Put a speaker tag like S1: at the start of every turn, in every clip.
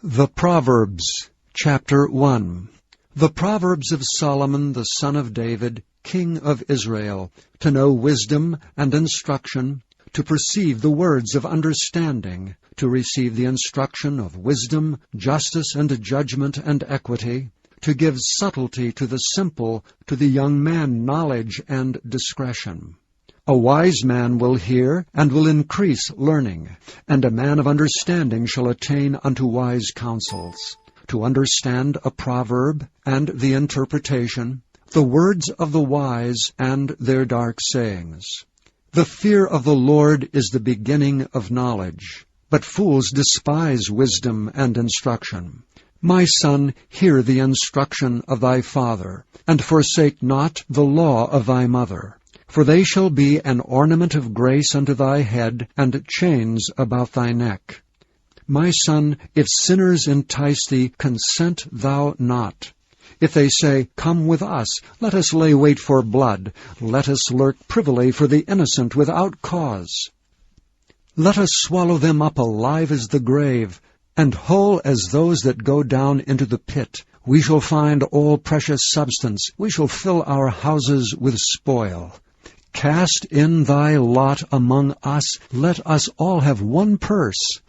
S1: The Proverbs, chapter 1. The Proverbs of Solomon the son of David, king of Israel, to know wisdom and instruction, to perceive the words of understanding, to receive the instruction of wisdom, justice, and judgment, and equity, to give subtlety to the simple, to the young man knowledge and discretion. A wise man will hear, and will increase learning, and a man of understanding shall attain unto wise counsels. To understand a proverb, and the interpretation, the words of the wise, and their dark sayings. The fear of the Lord is the beginning of knowledge, but fools despise wisdom and instruction. My son, hear the instruction of thy father, and forsake not the law of thy mother. For they shall be an ornament of grace unto thy head, and chains about thy neck. My son, if sinners entice thee, consent thou not. If they say, Come with us, let us lay wait for blood, let us lurk privily for the innocent without cause. Let us swallow them up alive as the grave, and whole as those that go down into the pit. We shall find all precious substance, we shall fill our houses with spoil. Cast in thy lot among us, let us all have one purse.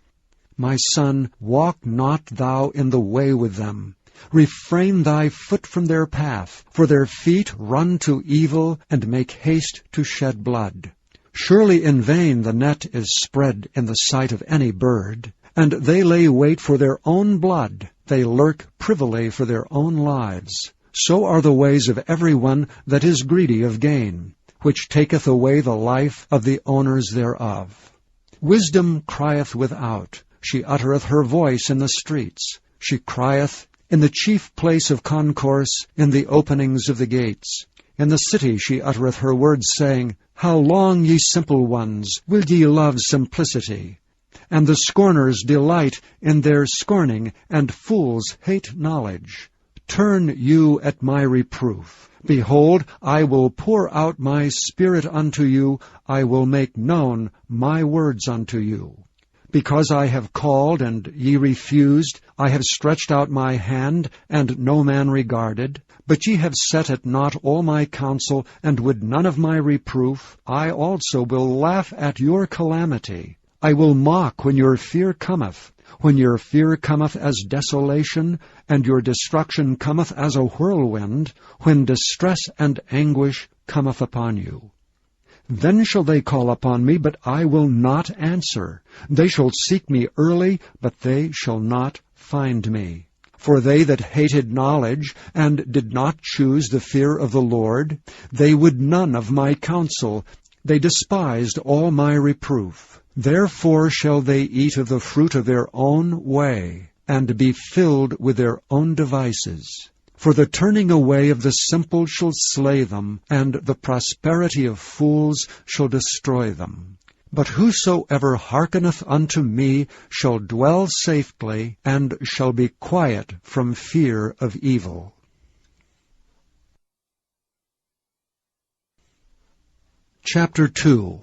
S1: My son, walk not thou in the way with them. Refrain thy foot from their path, for their feet run to evil, and make haste to shed blood. Surely in vain the net is spread in the sight of any bird, and they lay wait for their own blood, they lurk privily for their own lives. So are the ways of every one that is greedy of gain, which taketh away the life of the owners thereof. Wisdom crieth without, she uttereth her voice in the streets. She crieth in the chief place of concourse, in the openings of the gates. In the city she uttereth her words, saying, How long, ye simple ones, will ye love simplicity? And the scorners delight in their scorning, and fools hate knowledge. Turn you at my reproof. Behold, I will pour out my Spirit unto you, I will make known my words unto you. Because I have called, and ye refused, I have stretched out my hand, and no man regarded. But ye have set at naught all my counsel, and would none of my reproof. I also will laugh at your calamity. I will mock when your fear cometh. When your fear cometh as desolation, and your destruction cometh as a whirlwind, when distress and anguish cometh upon you. Then shall they call upon me, but I will not answer. They shall seek me early, but they shall not find me. For they that hated knowledge, and did not choose the fear of the Lord, they would none of my counsel. They despised all my reproof. Therefore shall they eat of the fruit of their own way, and be filled with their own devices. For the turning away of the simple shall slay them, and the prosperity of fools shall destroy them. But whosoever hearkeneth unto me shall dwell safely, and shall be quiet from fear of evil. Chapter 2.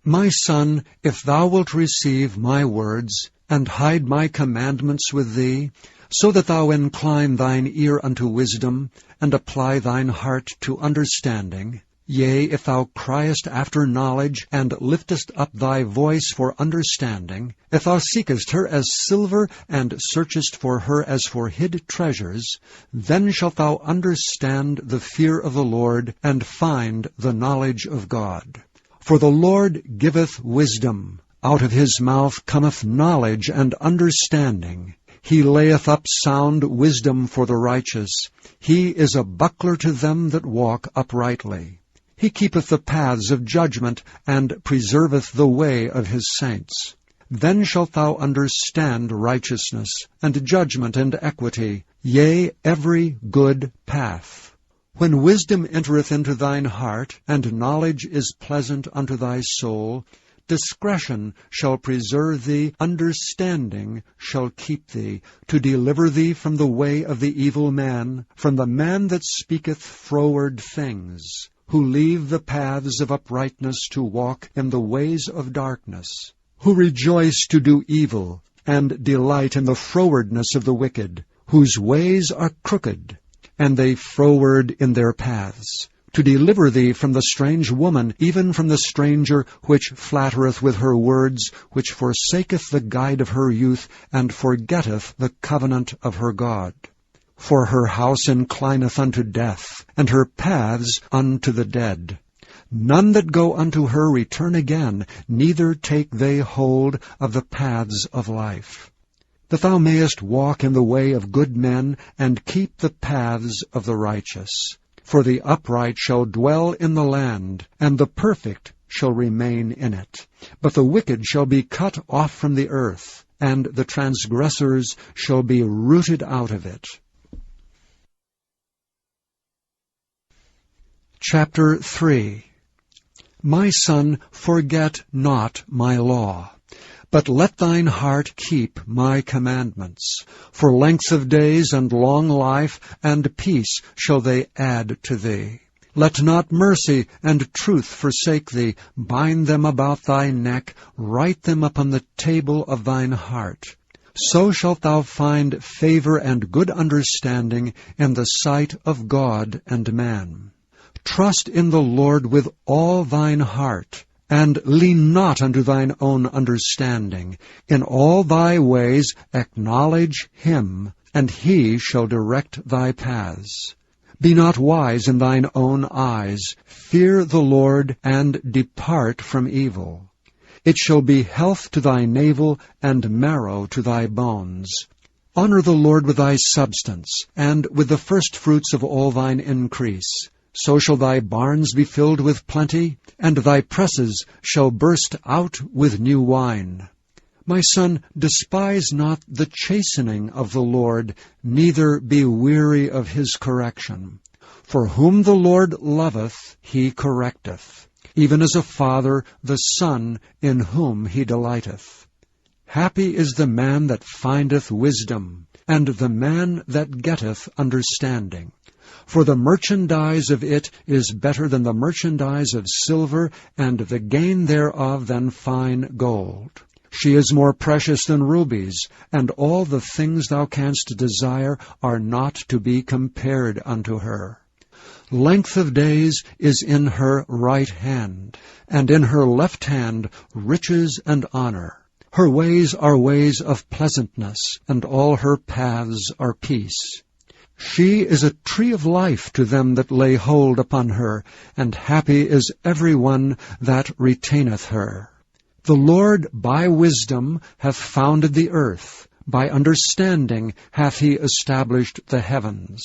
S1: My son, if thou wilt receive my words, and hide my commandments with thee, so that thou incline thine ear unto wisdom, and apply thine heart to understanding, yea, if thou criest after knowledge, and liftest up thy voice for understanding, if thou seekest her as silver, and searchest for her as for hid treasures, then shalt thou understand the fear of the Lord, and find the knowledge of God. For the Lord giveth wisdom, out of his mouth cometh knowledge and understanding. He layeth up sound wisdom for the righteous. He is a buckler to them that walk uprightly. He keepeth the paths of judgment, and preserveth the way of his saints. Then shalt thou understand righteousness, and judgment, and equity, yea, every good path. When wisdom entereth into thine heart, and knowledge is pleasant unto thy soul, discretion shall preserve thee, understanding shall keep thee, to deliver thee from the way of the evil man, from the man that speaketh froward things, who leave the paths of uprightness to walk in the ways of darkness, who rejoice to do evil, and delight in the frowardness of the wicked, whose ways are crooked, and they froward in their paths, to deliver thee from the strange woman, even from the stranger which flattereth with her words, which forsaketh the guide of her youth, and forgetteth the covenant of her God. For her house inclineth unto death, and her paths unto the dead. None that go unto her return again, neither take they hold of the paths of life. That thou mayest walk in the way of good men, and keep the paths of the righteous. For the upright shall dwell in the land, and the perfect shall remain in it. But the wicked shall be cut off from the earth, and the transgressors shall be rooted out of it. Chapter 3. My son, forget not my law, but let thine heart keep my commandments. For length of days and long life and peace shall they add to thee. Let not mercy and truth forsake thee. Bind them about thy neck, write them upon the table of thine heart. So shalt thou find favor and good understanding in the sight of God and man. Trust in the Lord with all thine heart, and lean not unto thine own understanding. In all thy ways acknowledge him, and he shall direct thy paths. Be not wise in thine own eyes. Fear the Lord, and depart from evil. It shall be health to thy navel, and marrow to thy bones. Honor the Lord with thy substance, and with the firstfruits of all thine increase. So shall thy barns be filled with plenty, and thy presses shall burst out with new wine. My son, despise not the chastening of the Lord, neither be weary of his correction. For whom the Lord loveth, he correcteth, even as a father the son in whom he delighteth. Happy is the man that findeth wisdom, and the man that getteth understanding. For the merchandise of it is better than the merchandise of silver, and the gain thereof than fine gold. She is more precious than rubies, and all the things thou canst desire are not to be compared unto her. Length of days is in her right hand, and in her left hand riches and honor. Her ways are ways of pleasantness, and all her paths are peace. She is a tree of life to them that lay hold upon her, and happy is every one that retaineth her. The Lord by wisdom hath founded the earth, by understanding hath he established the heavens.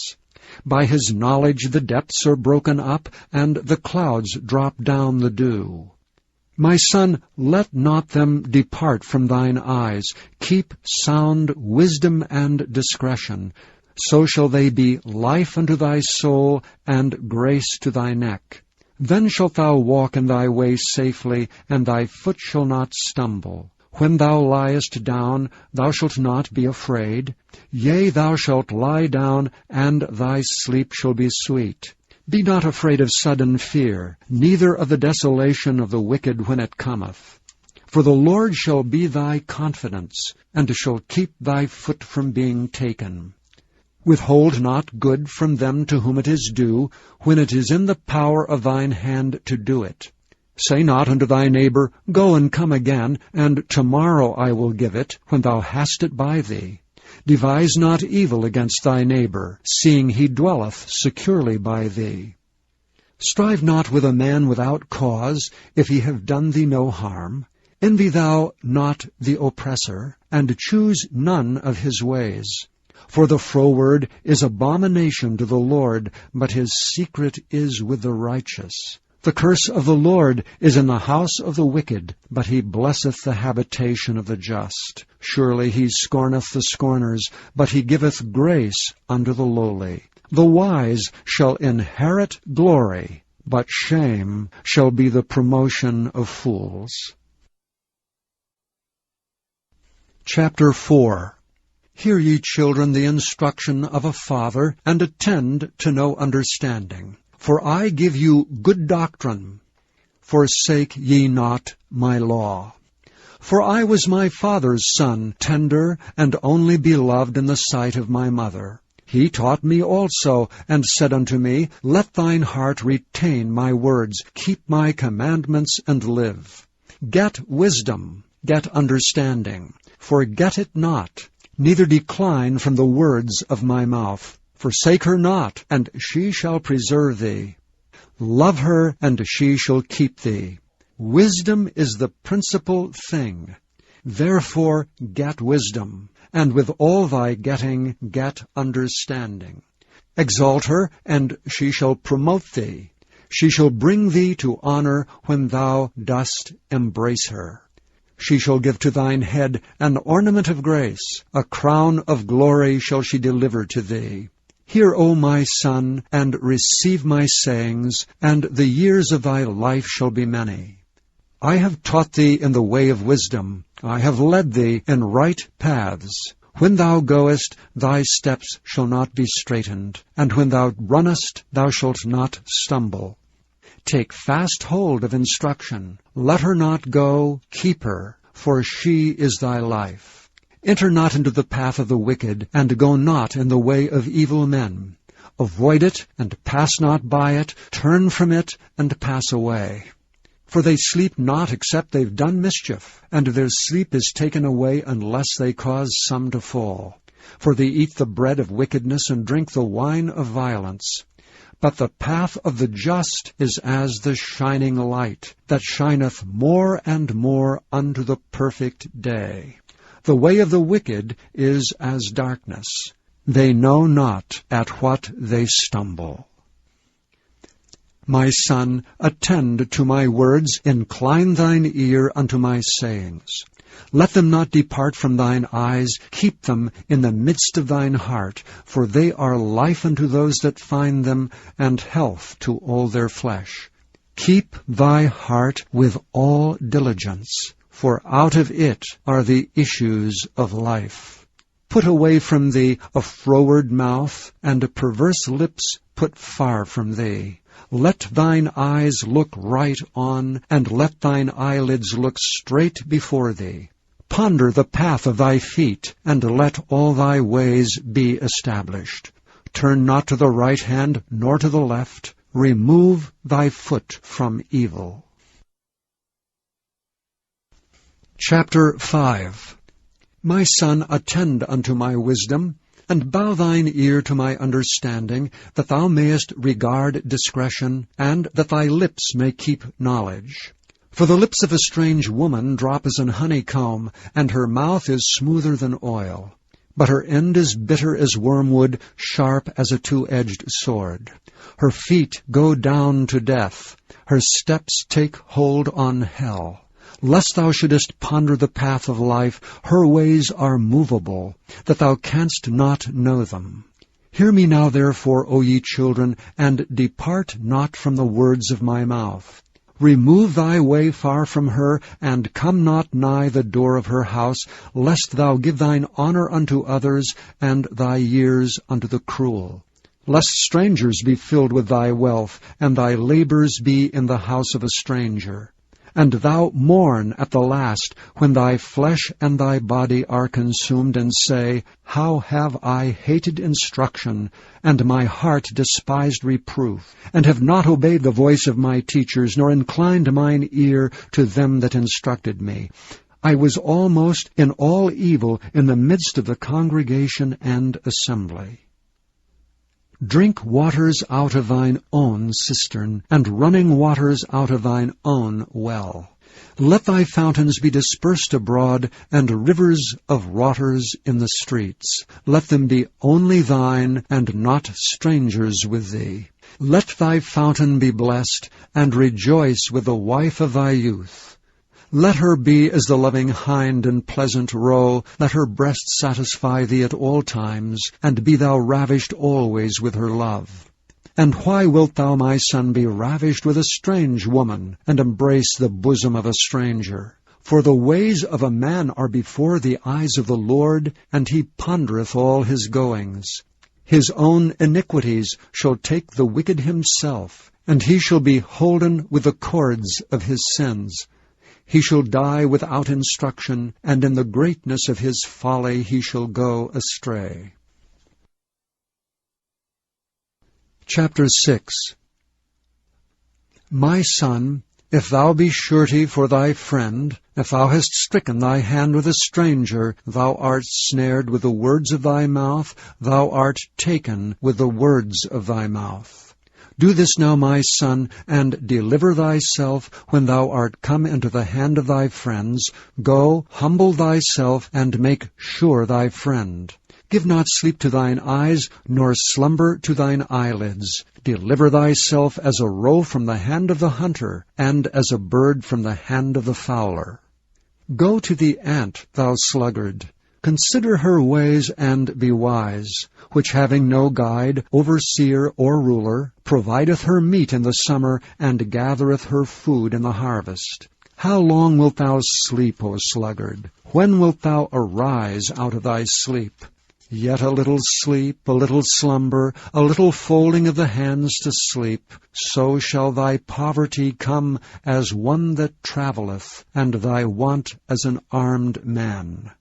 S1: By his knowledge the depths are broken up, and the clouds drop down the dew. My son, let not them depart from thine eyes. Keep sound wisdom and discretion. So shall they be life unto thy soul, and grace to thy neck. Then shalt thou walk in thy way safely, and thy foot shall not stumble. When thou liest down, thou shalt not be afraid. Yea, thou shalt lie down, and thy sleep shall be sweet. Be not afraid of sudden fear, neither of the desolation of the wicked when it cometh. For the Lord shall be thy confidence, and shall keep thy foot from being taken. Withhold not good from them to whom it is due, when it is in the power of thine hand to do it. Say not unto thy neighbor, Go and come again, and tomorrow I will give it, when thou hast it by thee. Devise not evil against thy neighbor, seeing he dwelleth securely by thee. Strive not with a man without cause, if he have done thee no harm. Envy thou not the oppressor, and choose none of his ways. For the froward is abomination to the Lord, but his secret is with the righteous. The curse of the Lord is in the house of the wicked, but he blesseth the habitation of the just. Surely he scorneth the scorners, but he giveth grace unto the lowly. The wise shall inherit glory, but shame shall be the promotion of fools. Chapter 4. Hear ye, children, the instruction of a father, and attend to no understanding. For I give you good doctrine. Forsake ye not my law. For I was my father's son, tender and only beloved in the sight of my mother. He taught me also, and said unto me, Let thine heart retain my words, keep my commandments, and live. Get wisdom, get understanding. Forget it not, neither decline from the words of my mouth. Forsake her not, and she shall preserve thee. Love her, and she shall keep thee. Wisdom is the principal thing. Therefore get wisdom, and with all thy getting get understanding. Exalt her, and she shall promote thee. She shall bring thee to honor when thou dost embrace her. She shall give to thine head an ornament of grace. A crown of glory shall she deliver to thee. Hear, O my son, and receive my sayings, and the years of thy life shall be many. I have taught thee in the way of wisdom. I have led thee in right paths. When thou goest, thy steps shall not be straitened, and when thou runnest, thou shalt not stumble. Take fast hold of instruction. Let her not go, keep her, for she is thy life. Enter not into the path of the wicked, and go not in the way of evil men. Avoid it, and pass not by it. Turn from it, and pass away. For they sleep not except they've done mischief, and their sleep is taken away unless they cause some to fall. For they eat the bread of wickedness, and drink the wine of violence. But the path of the just is as the shining light, that shineth more and more unto the perfect day. The way of the wicked is as darkness. They know not at what they stumble. My son, attend to my words, incline thine ear unto my sayings. Let them not depart from thine eyes, keep them in the midst of thine heart, for they are life unto those that find them, and health to all their flesh. Keep thy heart with all diligence, for out of it are the issues of life. Put away from thee a froward mouth, and perverse lips put far from thee. Let thine eyes look right on, and let thine eyelids look straight before thee. Ponder the path of thy feet, and let all thy ways be established. Turn not to the right hand, nor to the left. Remove thy foot from evil. Chapter 5. My son, attend unto my wisdom, and bow thine ear to my understanding, that thou mayest regard discretion, and that thy lips may keep knowledge. For the lips of a strange woman drop as an honeycomb, and her mouth is smoother than oil. But her end is bitter as wormwood, sharp as a two-edged sword. Her feet go down to death. Her steps take hold on hell. Lest thou shouldest ponder the path of life, her ways are movable, that thou canst not know them. Hear me now therefore, O ye children, and depart not from the words of my mouth. Remove thy way far from her, and come not nigh the door of her house, lest thou give thine honor unto others, and thy years unto the cruel. Lest strangers be filled with thy wealth, and thy labors be in the house of a stranger. And thou mourn at the last, when thy flesh and thy body are consumed, and say, How have I hated instruction, and my heart despised reproof, and have not obeyed the voice of my teachers, nor inclined mine ear to them that instructed me. I was almost in all evil in the midst of the congregation and assembly. Drink waters out of thine own cistern, and running waters out of thine own well. Let thy fountains be dispersed abroad, and rivers of waters in the streets. Let them be only thine, and not strangers with thee. Let thy fountain be blessed, and rejoice with the wife of thy youth. Let her be as the loving hind and pleasant roe. Let her breast satisfy thee at all times, and be thou ravished always with her love. And why wilt thou, my son, be ravished with a strange woman, and embrace the bosom of a stranger? For the ways of a man are before the eyes of the Lord, and he pondereth all his goings. His own iniquities shall take the wicked himself, and he shall be holden with the cords of his sins. He shall die without instruction, and in the greatness of his folly he shall go astray. Chapter 6. My son, if thou be surety for thy friend, if thou hast stricken thy hand with a stranger, thou art snared with the words of thy mouth, thou art taken with the words of thy mouth. Do this now, my son, and deliver thyself when thou art come into the hand of thy friends. Go, humble thyself, and make sure thy friend. Give not sleep to thine eyes, nor slumber to thine eyelids. Deliver thyself as a roe from the hand of the hunter, and as a bird from the hand of the fowler. Go to the ant, thou sluggard. Consider her ways and be wise, which having no guide, overseer, or ruler, provideth her meat in the summer, and gathereth her food in the harvest. How long wilt thou sleep, O sluggard? When wilt thou arise out of thy sleep? Yet a little sleep, a little slumber, a little folding of the hands to sleep, so shall thy poverty come as one that travelleth, and thy want as an armed man.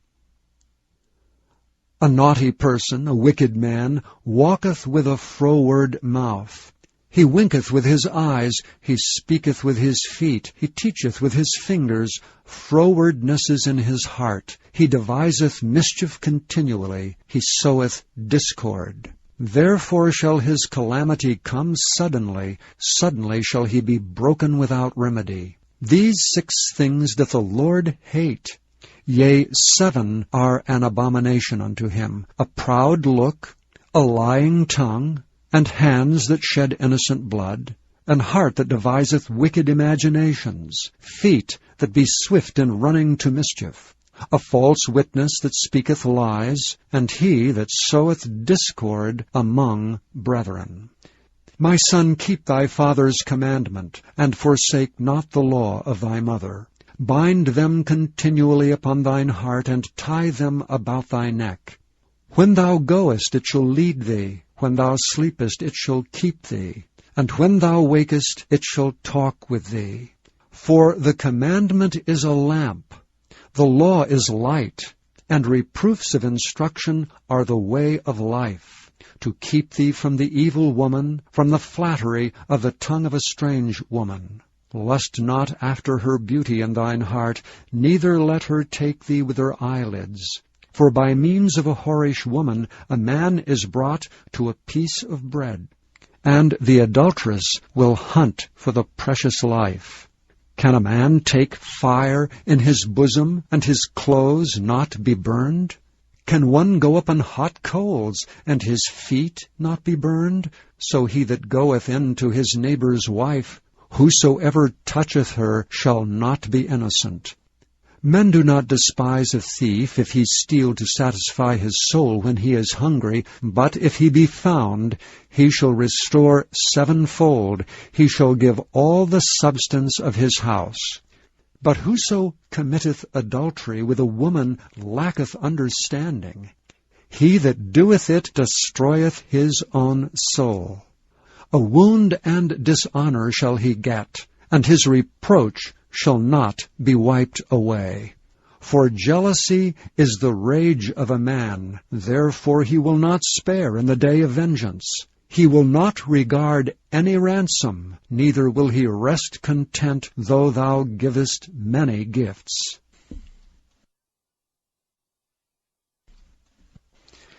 S1: A naughty person, a wicked man, walketh with a froward mouth. He winketh with his eyes, he speaketh with his feet, he teacheth with his fingers. Frowardness is in his heart. He deviseth mischief continually. He soweth discord. Therefore shall his calamity come suddenly. Suddenly shall he be broken without remedy. These 6 things doth the Lord hate. Yea, 7 are an abomination unto him: a proud look, a lying tongue, and hands that shed innocent blood, an heart that deviseth wicked imaginations, feet that be swift in running to mischief, a false witness that speaketh lies, and he that soweth discord among brethren. My son, keep thy father's commandment, and forsake not the law of thy mother. Bind them continually upon thine heart, and tie them about thy neck. When thou goest, it shall lead thee. When thou sleepest, it shall keep thee. And when thou wakest, it shall talk with thee. For the commandment is a lamp, the law is light, and reproofs of instruction are the way of life, to keep thee from the evil woman, from the flattery of the tongue of a strange woman. Lust not after her beauty in thine heart, neither let her take thee with her eyelids. For by means of a whorish woman a man is brought to a piece of bread, and the adulteress will hunt for the precious life. Can a man take fire in his bosom, and his clothes not be burned? Can one go up on hot coals, and his feet not be burned? So he that goeth in to his neighbour's wife, whosoever toucheth her shall not be innocent. Men do not despise a thief if he steal to satisfy his soul when he is hungry, but if he be found, he shall restore 7-fold. He shall give all the substance of his house. But whoso committeth adultery with a woman lacketh understanding. He that doeth it destroyeth his own soul. A wound and dishonor shall he get, and his reproach shall not be wiped away. For jealousy is the rage of a man, therefore he will not spare in the day of vengeance. He will not regard any ransom, neither will he rest content though thou givest many gifts.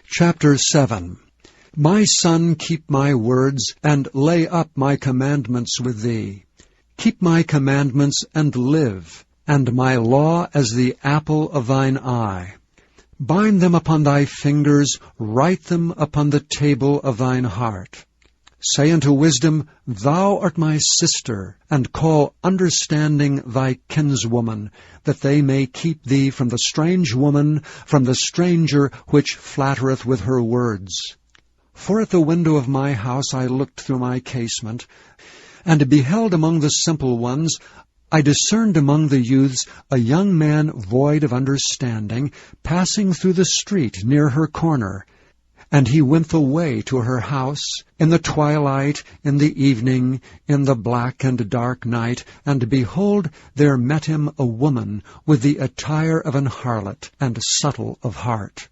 S1: Chapter 7. My son, keep my words, and lay up my commandments with thee. Keep my commandments and live, and my law as the apple of thine eye. Bind them upon thy fingers, write them upon the table of thine heart. Say unto wisdom, Thou art my sister, and call understanding thy kinswoman, that they may keep thee from the strange woman, from the stranger which flattereth with her words. For at the window of my house I looked through my casement, and beheld among the simple ones, I discerned among the youths a young man void of understanding, passing through the street near her corner. And he went the way to her house, in the twilight, in the evening, in the black and dark night, and behold, there met him a woman with the attire of an harlot, and subtle of heart.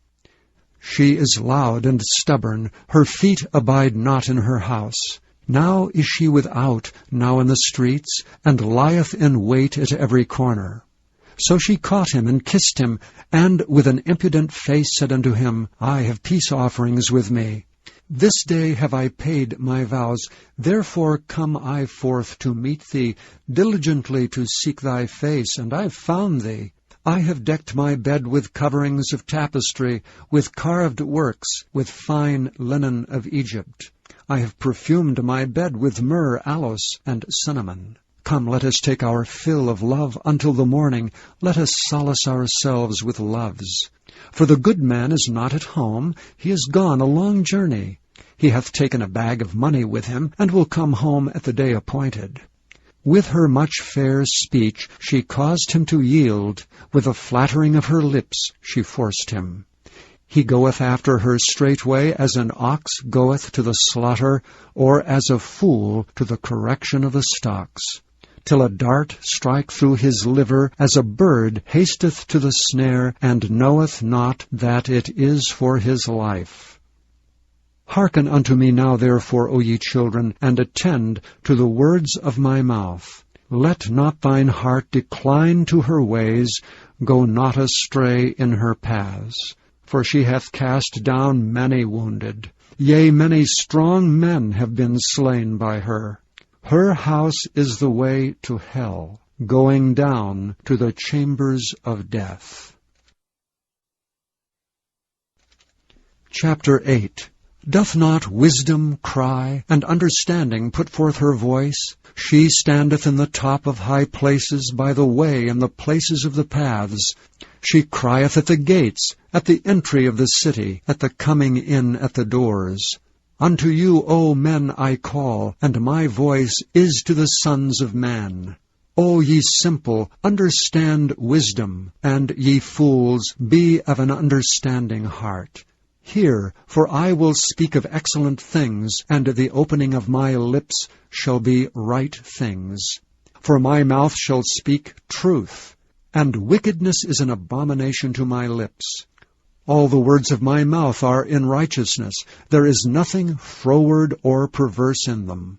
S1: She is loud and stubborn, her feet abide not in her house. Now is she without, now in the streets, and lieth in wait at every corner. So she caught him and kissed him, and with an impudent face said unto him, I have peace offerings with me. This day have I paid my vows, therefore come I forth to meet thee, diligently to seek thy face, and I have found thee. I have decked my bed with coverings of tapestry, with carved works, with fine linen of Egypt. I have perfumed my bed with myrrh, aloes, and cinnamon. Come, let us take our fill of love until the morning. Let us solace ourselves with loves. For the good man is not at home. He is gone a long journey. He hath taken a bag of money with him, and will come home at the day appointed. With her much fair speech she caused him to yield. With the flattering of her lips she forced him. He goeth after her straightway, as an ox goeth to the slaughter, or as a fool to the correction of the stocks. Till a dart strike through his liver, as a bird hasteth to the snare, and knoweth not that it is for his life. Hearken unto me now therefore, O ye children, and attend to the words of my mouth. Let not thine heart decline to her ways, go not astray in her paths. For she hath cast down many wounded, yea, many strong men have been slain by her. Her house is the way to hell, going down to the chambers of death. Chapter 8. Doth not wisdom cry, and understanding put forth her voice? She standeth in the top of high places, by the way and the places of the paths. She crieth at the gates, at the entry of the city, at the coming in at the doors. Unto you, O men, I call, and my voice is to the sons of man. O ye simple, understand wisdom, and ye fools, be of an understanding heart. Hear, for I will speak of excellent things, and the opening of my lips shall be right things. For my mouth shall speak truth, and wickedness is an abomination to my lips. All the words of my mouth are in righteousness. There is nothing froward or perverse in them.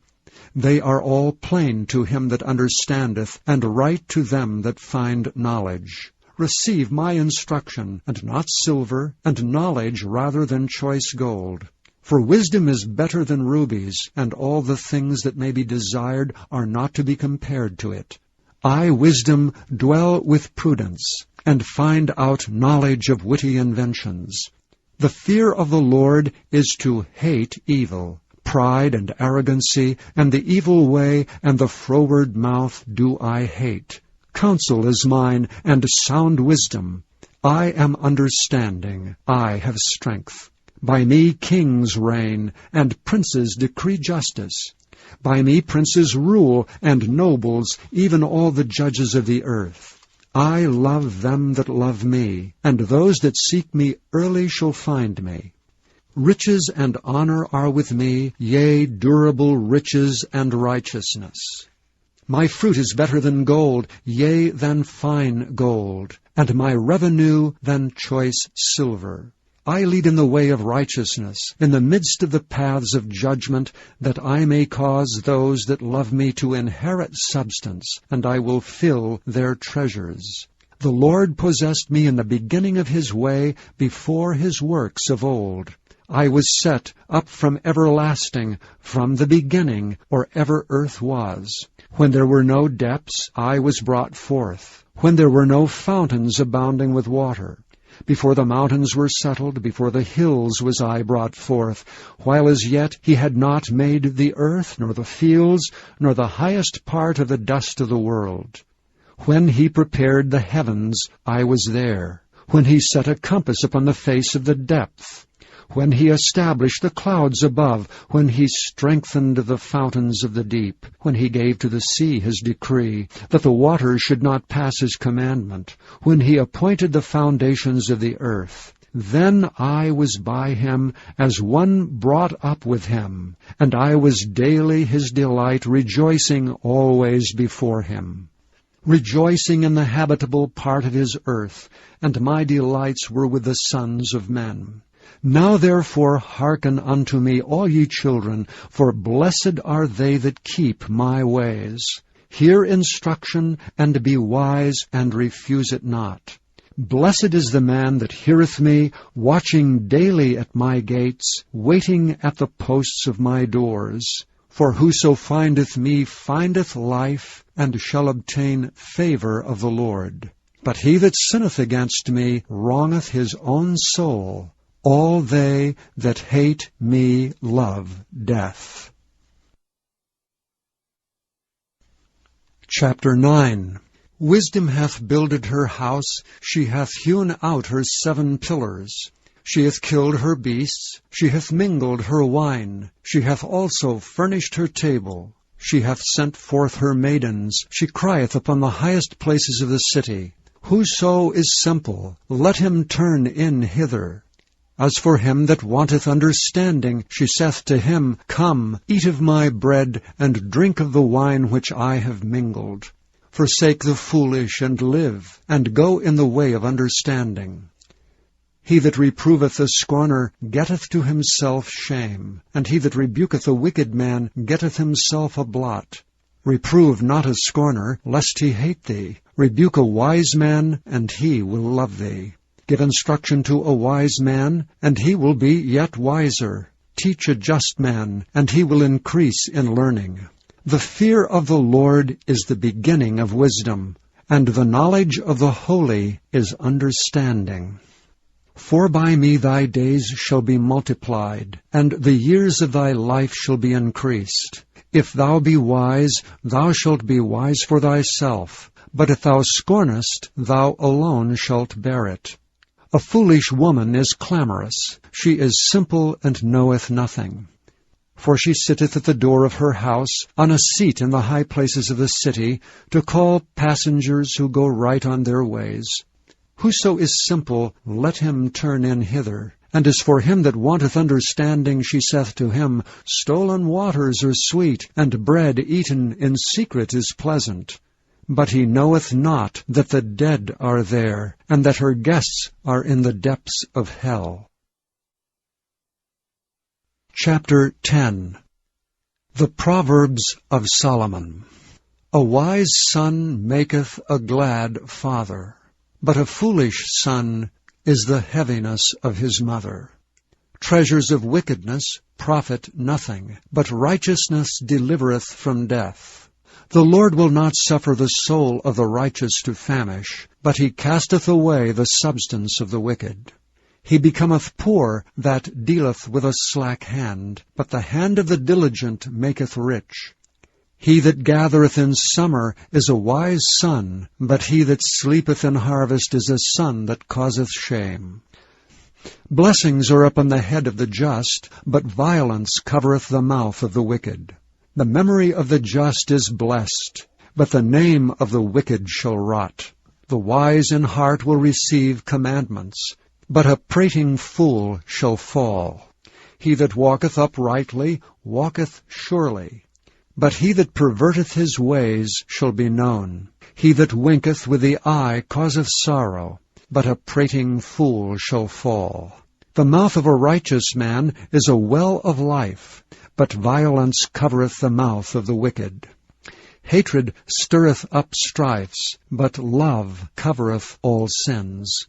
S1: They are all plain to him that understandeth, and right to them that find knowledge. Receive my instruction, and not silver, and knowledge rather than choice gold. For wisdom is better than rubies, and all the things that may be desired are not to be compared to it. I, wisdom, dwell with prudence, and find out knowledge of witty inventions. The fear of the Lord is to hate evil. Pride and arrogancy, and the evil way, and the froward mouth do I hate. Counsel is mine, and sound wisdom. I am understanding, I have strength. By me kings reign, and princes decree justice. By me princes rule, and nobles, even all the judges of the earth. I love them that love me, and those that seek me early shall find me. Riches and honor are with me, yea, durable riches and righteousness. My fruit is better than gold, yea, than fine gold, and my revenue than choice silver. I lead in the way of righteousness, in the midst of the paths of judgment, that I may cause those that love me to inherit substance, and I will fill their treasures. The Lord possessed me in the beginning of his way, before his works of old. I was set up from everlasting, from the beginning, or ever earth was. When there were no depths, I was brought forth. When there were no fountains abounding with water. Before the mountains were settled, before the hills was I brought forth, while as yet he had not made the earth, nor the fields, nor the highest part of the dust of the world. When he prepared the heavens, I was there. When he set a compass upon the face of the depth. When he established the clouds above, when he strengthened the fountains of the deep, when he gave to the sea his decree, that the waters should not pass his commandment, when he appointed the foundations of the earth. Then I was by him as one brought up with him, and I was daily his delight, rejoicing always before him. Rejoicing in the habitable part of his earth, and my delights were with the sons of men. Now therefore hearken unto me, all ye children, for blessed are they that keep my ways. Hear instruction, and be wise, and refuse it not. Blessed is the man that heareth me, watching daily at my gates, waiting at the posts of my doors. For whoso findeth me findeth life, and shall obtain favor of the Lord. But he that sinneth against me wrongeth his own soul. All they that hate me love death. Chapter 9. Wisdom hath builded her house, she hath hewn out her 7 pillars. She hath killed her beasts, she hath mingled her wine, she hath also furnished her table. She hath sent forth her maidens, she crieth upon the highest places of the city. Whoso is simple, let him turn in hither. As for him that wanteth understanding, she saith to him, Come, eat of my bread, and drink of the wine which I have mingled. Forsake the foolish, and live, and go in the way of understanding. He that reproveth a scorner getteth to himself shame, and he that rebuketh a wicked man getteth himself a blot. Reprove not a scorner, lest he hate thee. Rebuke a wise man, and he will love thee. Give instruction to a wise man, and he will be yet wiser. Teach a just man, and he will increase in learning. The fear of the Lord is the beginning of wisdom, and the knowledge of the holy is understanding. For by me thy days shall be multiplied, and the years of thy life shall be increased. If thou be wise, thou shalt be wise for thyself, but if thou scornest, thou alone shalt bear it. A foolish woman is clamorous, she is simple and knoweth nothing. For she sitteth at the door of her house, on a seat in the high places of the city, to call passengers who go right on their ways. Whoso is simple, let him turn in hither. And as for him that wanteth understanding, she saith to him, Stolen waters are sweet, and bread eaten in secret is pleasant. But he knoweth not that the dead are there, and that her guests are in the depths of hell. Chapter 10. The Proverbs of Solomon. A wise son maketh a glad father, but a foolish son is the heaviness of his mother. Treasures of wickedness profit nothing, but righteousness delivereth from death. The Lord will not suffer the soul of the righteous to famish, but he casteth away the substance of the wicked. He becometh poor that dealeth with a slack hand, but the hand of the diligent maketh rich. He that gathereth in summer is a wise son, but he that sleepeth in harvest is a son that causeth shame. Blessings are upon the head of the just, but violence covereth the mouth of the wicked. The memory of the just is blessed, but the name of the wicked shall rot. The wise in heart will receive commandments, but a prating fool shall fall. He that walketh uprightly walketh surely, but he that perverteth his ways shall be known. He that winketh with the eye causeth sorrow, but a prating fool shall fall. The mouth of a righteous man is a well of life, but violence covereth the mouth of the wicked. Hatred stirreth up strifes, but love covereth all sins.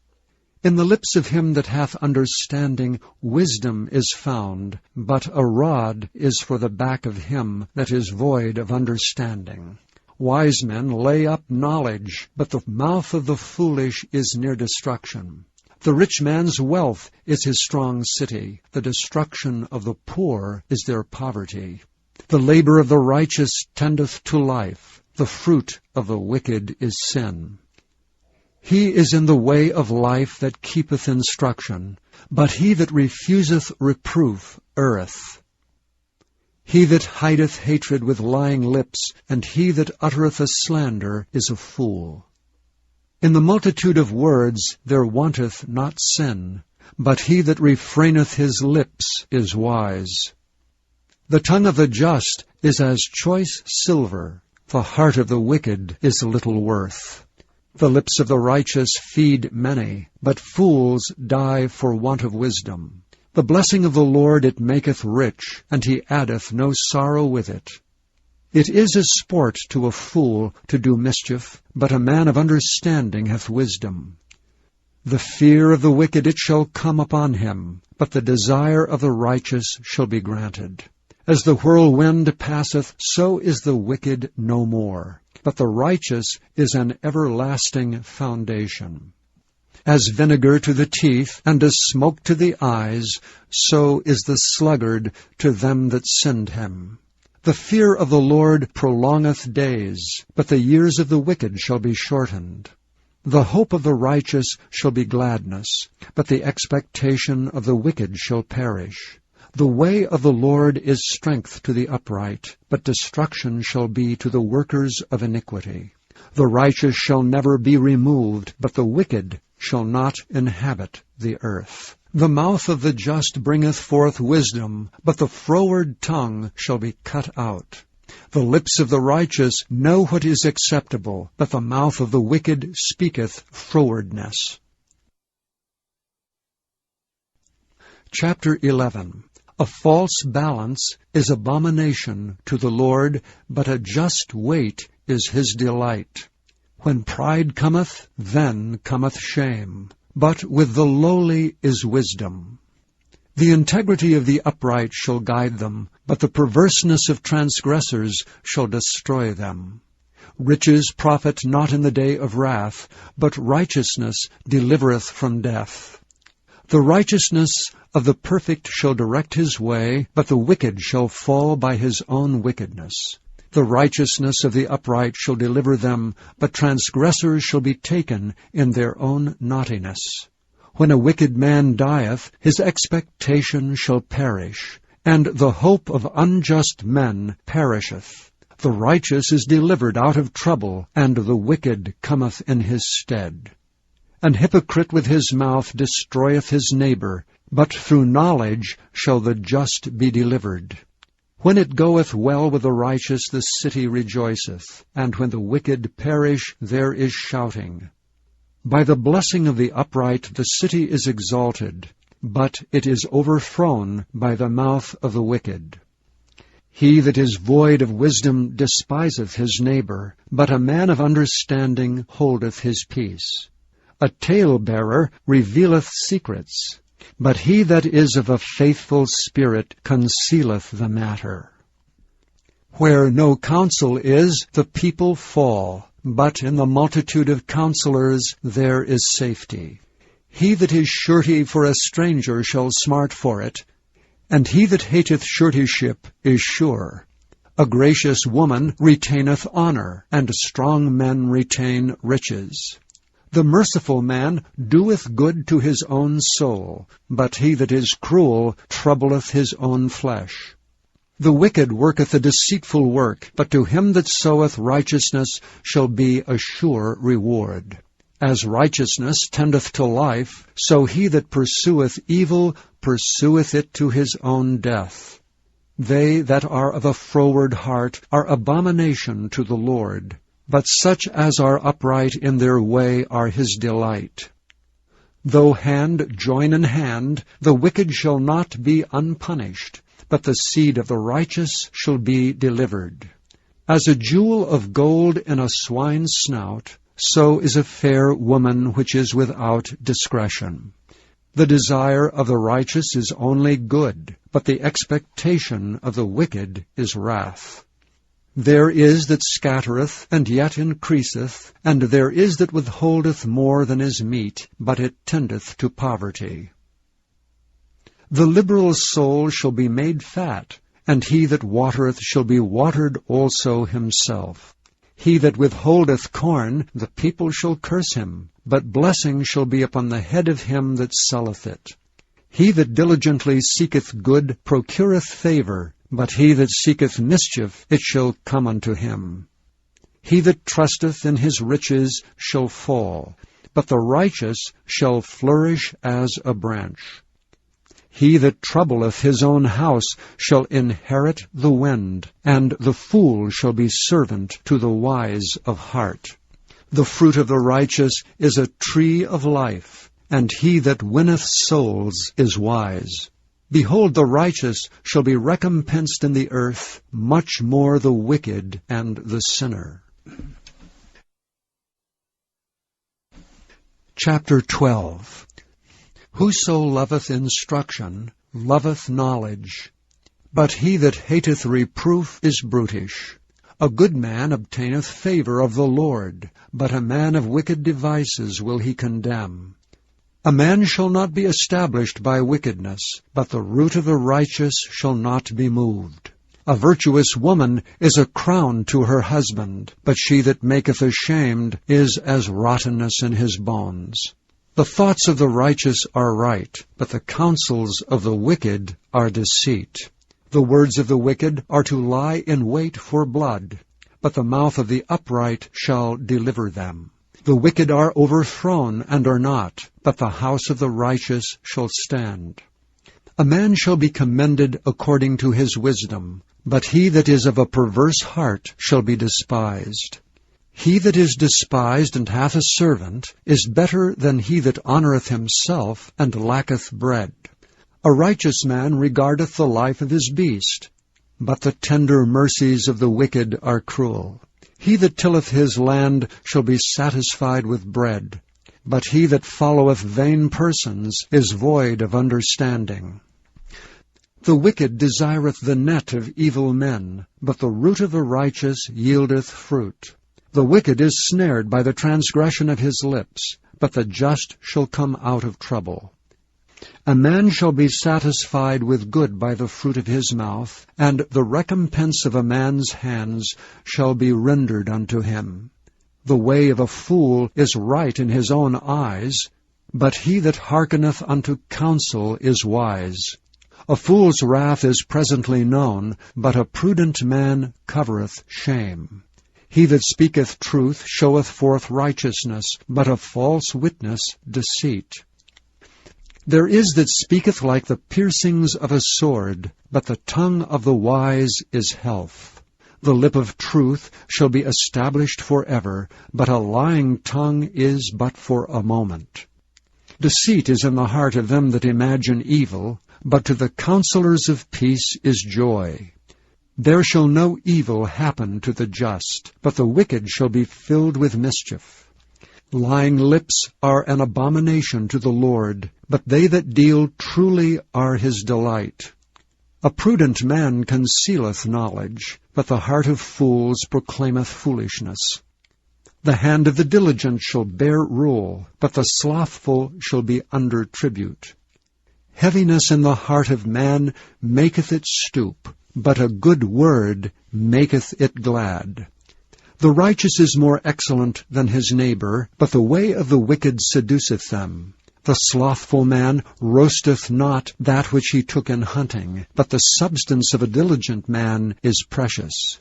S1: In the lips of him that hath understanding wisdom is found, but a rod is for the back of him that is void of understanding. Wise men lay up knowledge, but the mouth of the foolish is near destruction. The rich man's wealth is his strong city. The destruction of the poor is their poverty. The labor of the righteous tendeth to life. The fruit of the wicked is sin. He is in the way of life that keepeth instruction, but he that refuseth reproof erreth. He that hideth hatred with lying lips, and he that uttereth a slander, is a fool. In the multitude of words there wanteth not sin, but he that refraineth his lips is wise. The tongue of the just is as choice silver, the heart of the wicked is little worth. The lips of the righteous feed many, but fools die for want of wisdom. The blessing of the Lord it maketh rich, and he addeth no sorrow with it. It is as sport to a fool to do mischief, but a man of understanding hath wisdom. The fear of the wicked it shall come upon him, but the desire of the righteous shall be granted. As the whirlwind passeth, so is the wicked no more, but the righteous is an everlasting foundation. As vinegar to the teeth, and as smoke to the eyes, so is the sluggard to them that send him. The fear of the Lord prolongeth days, but the years of the wicked shall be shortened. The hope of the righteous shall be gladness, but the expectation of the wicked shall perish. The way of the Lord is strength to the upright, but destruction shall be to the workers of iniquity. The righteous shall never be removed, but the wicked shall not inhabit the earth. The mouth of the just bringeth forth wisdom, but the froward tongue shall be cut out. The lips of the righteous know what is acceptable, but the mouth of the wicked speaketh frowardness. Chapter 11. A false balance is abomination to the Lord, but a just weight is his delight. When pride cometh, then cometh shame, but with the lowly is wisdom. The integrity of the upright shall guide them, but the perverseness of transgressors shall destroy them. Riches profit not in the day of wrath, but righteousness delivereth from death. The righteousness of the perfect shall direct his way, but the wicked shall fall by his own wickedness. The righteousness of the upright shall deliver them, but transgressors shall be taken in their own naughtiness. When a wicked man dieth, his expectation shall perish, and the hope of unjust men perisheth. The righteous is delivered out of trouble, and the wicked cometh in his stead. An hypocrite with his mouth destroyeth his neighbor, but through knowledge shall the just be delivered. When it goeth well with the righteous, the city rejoiceth, and when the wicked perish, there is shouting. By the blessing of the upright the city is exalted, but it is overthrown by the mouth of the wicked. He that is void of wisdom despiseth his neighbor, but a man of understanding holdeth his peace. A talebearer revealeth secrets, but he that is of a faithful spirit concealeth the matter. Where no counsel is, the people fall, but in the multitude of counselors there is safety. He that is surety for a stranger shall smart for it, and he that hateth suretyship is sure. A gracious woman retaineth honor, and strong men retain riches. The merciful man doeth good to his own soul, but he that is cruel troubleth his own flesh. The wicked worketh a deceitful work, but to him that soweth righteousness shall be a sure reward. As righteousness tendeth to life, so he that pursueth evil pursueth it to his own death. They that are of a froward heart are abomination to the Lord, but such as are upright in their way are his delight. Though hand join in hand, the wicked shall not be unpunished, but the seed of the righteous shall be delivered. As a jewel of gold in a swine's snout, so is a fair woman which is without discretion. The desire of the righteous is only good, but the expectation of the wicked is wrath. There is that scattereth, and yet increaseth, and there is that withholdeth more than is meet, but it tendeth to poverty. The liberal soul shall be made fat, and he that watereth shall be watered also himself. He that withholdeth corn, the people shall curse him, but blessing shall be upon the head of him that selleth it. He that diligently seeketh good procureth favor, but he that seeketh mischief, it shall come unto him. He that trusteth in his riches shall fall, but the righteous shall flourish as a branch. He that troubleth his own house shall inherit the wind, and the fool shall be servant to the wise of heart. The fruit of the righteous is a tree of life, and he that winneth souls is wise. Behold, the righteous shall be recompensed in the earth, much more the wicked and the sinner. Chapter 12. Whoso loveth instruction loveth knowledge, but he that hateth reproof is brutish. A good man obtaineth favor of the Lord, but a man of wicked devices will he condemn. A man shall not be established by wickedness, but the root of the righteous shall not be moved. A virtuous woman is a crown to her husband, but she that maketh ashamed is as rottenness in his bones. The thoughts of the righteous are right, but the counsels of the wicked are deceit. The words of the wicked are to lie in wait for blood, but the mouth of the upright shall deliver them. The wicked are overthrown and are not, but the house of the righteous shall stand. A man shall be commended according to his wisdom, but he that is of a perverse heart shall be despised. He that is despised and hath a servant is better than he that honoureth himself and lacketh bread. A righteous man regardeth the life of his beast, but the tender mercies of the wicked are cruel. He that tilleth his land shall be satisfied with bread, but he that followeth vain persons is void of understanding. The wicked desireth the net of evil men, but the root of the righteous yieldeth fruit. The wicked is snared by the transgression of his lips, but the just shall come out of trouble. A man shall be satisfied with good by the fruit of his mouth, and the recompense of a man's hands shall be rendered unto him. The way of a fool is right in his own eyes, but he that hearkeneth unto counsel is wise. A fool's wrath is presently known, but a prudent man covereth shame. He that speaketh truth showeth forth righteousness, but a false witness deceit. There is that speaketh like the piercings of a sword, but the tongue of the wise is health. The lip of truth shall be established forever, but a lying tongue is but for a moment. Deceit is in the heart of them that imagine evil, but to the counselors of peace is joy. There shall no evil happen to the just, but the wicked shall be filled with mischief. Lying lips are an abomination to the Lord, but they that deal truly are his delight. A prudent man concealeth knowledge, but the heart of fools proclaimeth foolishness. The hand of the diligent shall bear rule, but the slothful shall be under tribute. Heaviness in the heart of man maketh it stoop, but a good word maketh it glad. The righteous is more excellent than his neighbor, but the way of the wicked seduceth them. The slothful man roasteth not that which he took in hunting, but the substance of a diligent man is precious.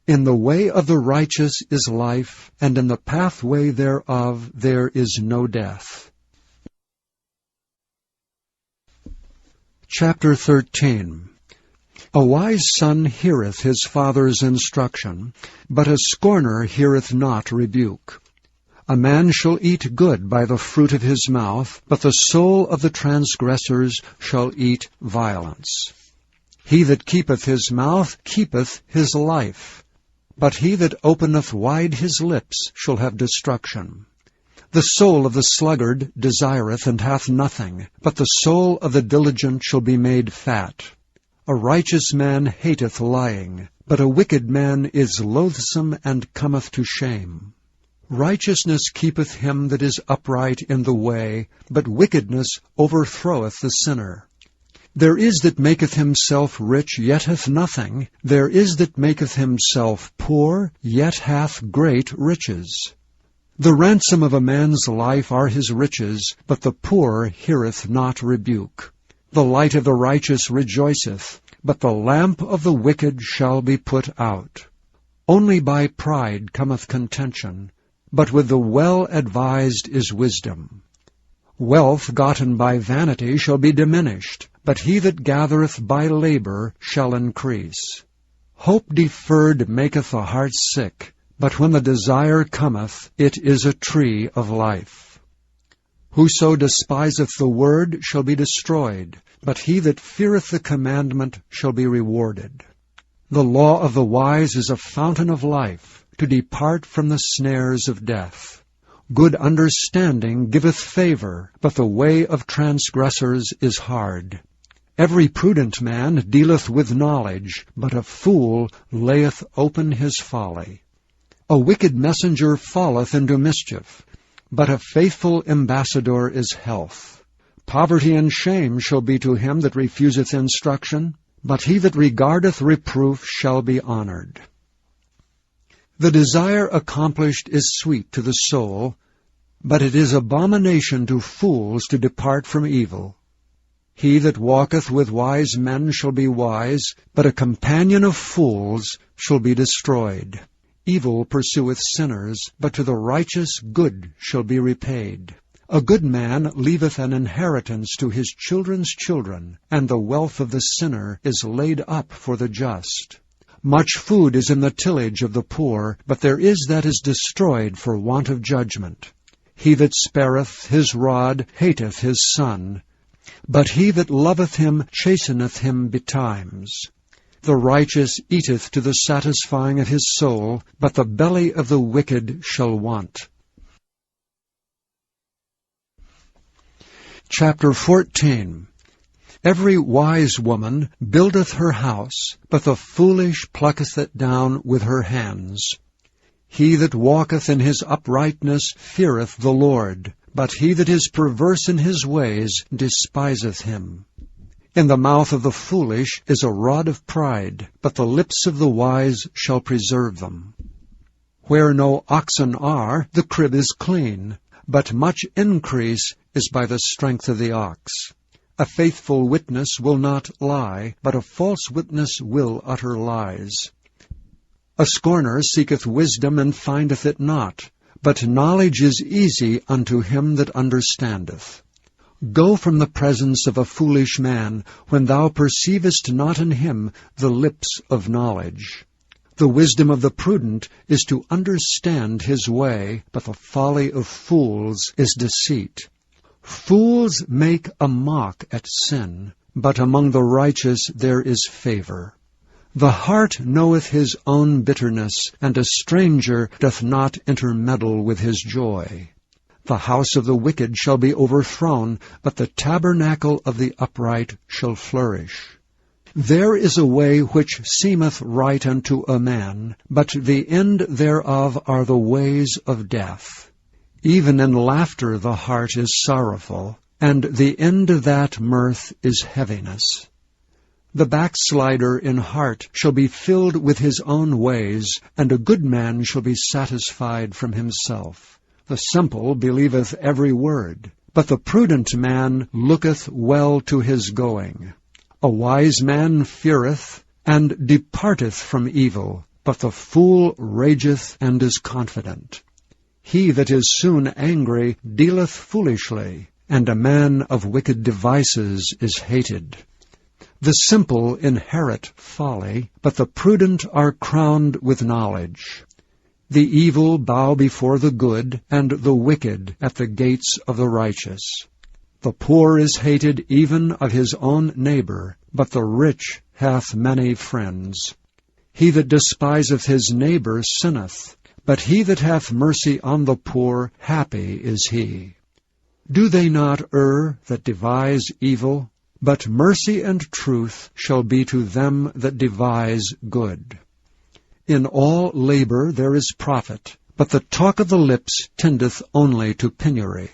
S1: In the way of the righteous is life, and in the pathway thereof there is no death. Chapter 13. A wise son heareth his father's instruction, but a scorner heareth not rebuke. A man shall eat good by the fruit of his mouth, but the soul of the transgressors shall eat violence. He that keepeth his mouth keepeth his life, but he that openeth wide his lips shall have destruction. The soul of the sluggard desireth and hath nothing, but the soul of the diligent shall be made fat. A righteous man hateth lying, but a wicked man is loathsome and cometh to shame. Righteousness keepeth him that is upright in the way, but wickedness overthroweth the sinner. There is that maketh himself rich, yet hath nothing. There is that maketh himself poor, yet hath great riches. The ransom of a man's life are his riches, but the poor heareth not rebuke. The light of the righteous rejoiceth, but the lamp of the wicked shall be put out. Only by pride cometh contention, but with the well-advised is wisdom. Wealth gotten by vanity shall be diminished, but he that gathereth by labor shall increase. Hope deferred maketh the heart sick, but when the desire cometh, it is a tree of life. Whoso despiseth the word shall be destroyed, but he that feareth the commandment shall be rewarded. The law of the wise is a fountain of life, to depart from the snares of death. Good understanding giveth favor, but the way of transgressors is hard. Every prudent man dealeth with knowledge, but a fool layeth open his folly. A wicked messenger falleth into mischief, but a faithful ambassador is health. Poverty and shame shall be to him that refuseth instruction, but he that regardeth reproof shall be honored. The desire accomplished is sweet to the soul, but it is abomination to fools to depart from evil. He that walketh with wise men shall be wise, but a companion of fools shall be destroyed. Evil pursueth sinners, but to the righteous good shall be repaid. A good man leaveth an inheritance to his children's children, and the wealth of the sinner is laid up for the just. Much food is in the tillage of the poor, but there is that is destroyed for want of judgment. He that spareth his rod hateth his son, but he that loveth him chasteneth him betimes. The righteous eateth to the satisfying of his soul, but the belly of the wicked shall want. Chapter 14. Every wise woman buildeth her house, but the foolish plucketh it down with her hands. He that walketh in his uprightness feareth the Lord, but he that is perverse in his ways despiseth him. In the mouth of the foolish is a rod of pride, but the lips of the wise shall preserve them. Where no oxen are, the crib is clean, but much increase is by the strength of the ox. A faithful witness will not lie, but a false witness will utter lies. A scorner seeketh wisdom and findeth it not, but knowledge is easy unto him that understandeth. Go from the presence of a foolish man, when thou perceivest not in him the lips of knowledge. The wisdom of the prudent is to understand his way, but the folly of fools is deceit. Fools make a mock at sin, but among the righteous there is favor. The heart knoweth his own bitterness, and a stranger doth not intermeddle with his joy. The house of the wicked shall be overthrown, but the tabernacle of the upright shall flourish. There is a way which seemeth right unto a man, but the end thereof are the ways of death. Even in laughter the heart is sorrowful, and the end of that mirth is heaviness. The backslider in heart shall be filled with his own ways, and a good man shall be satisfied from himself. The simple believeth every word, but the prudent man looketh well to his going. A wise man feareth, and departeth from evil, but the fool rageth and is confident. He that is soon angry dealeth foolishly, and a man of wicked devices is hated. The simple inherit folly, but the prudent are crowned with knowledge. The evil bow before the good, and the wicked at the gates of the righteous. The poor is hated even of his own neighbor, but the rich hath many friends. He that despiseth his neighbor sinneth, but he that hath mercy on the poor, happy is he. Do they not err that devise evil? But mercy and truth shall be to them that devise good. In all labor there is profit, but the talk of the lips tendeth only to penury.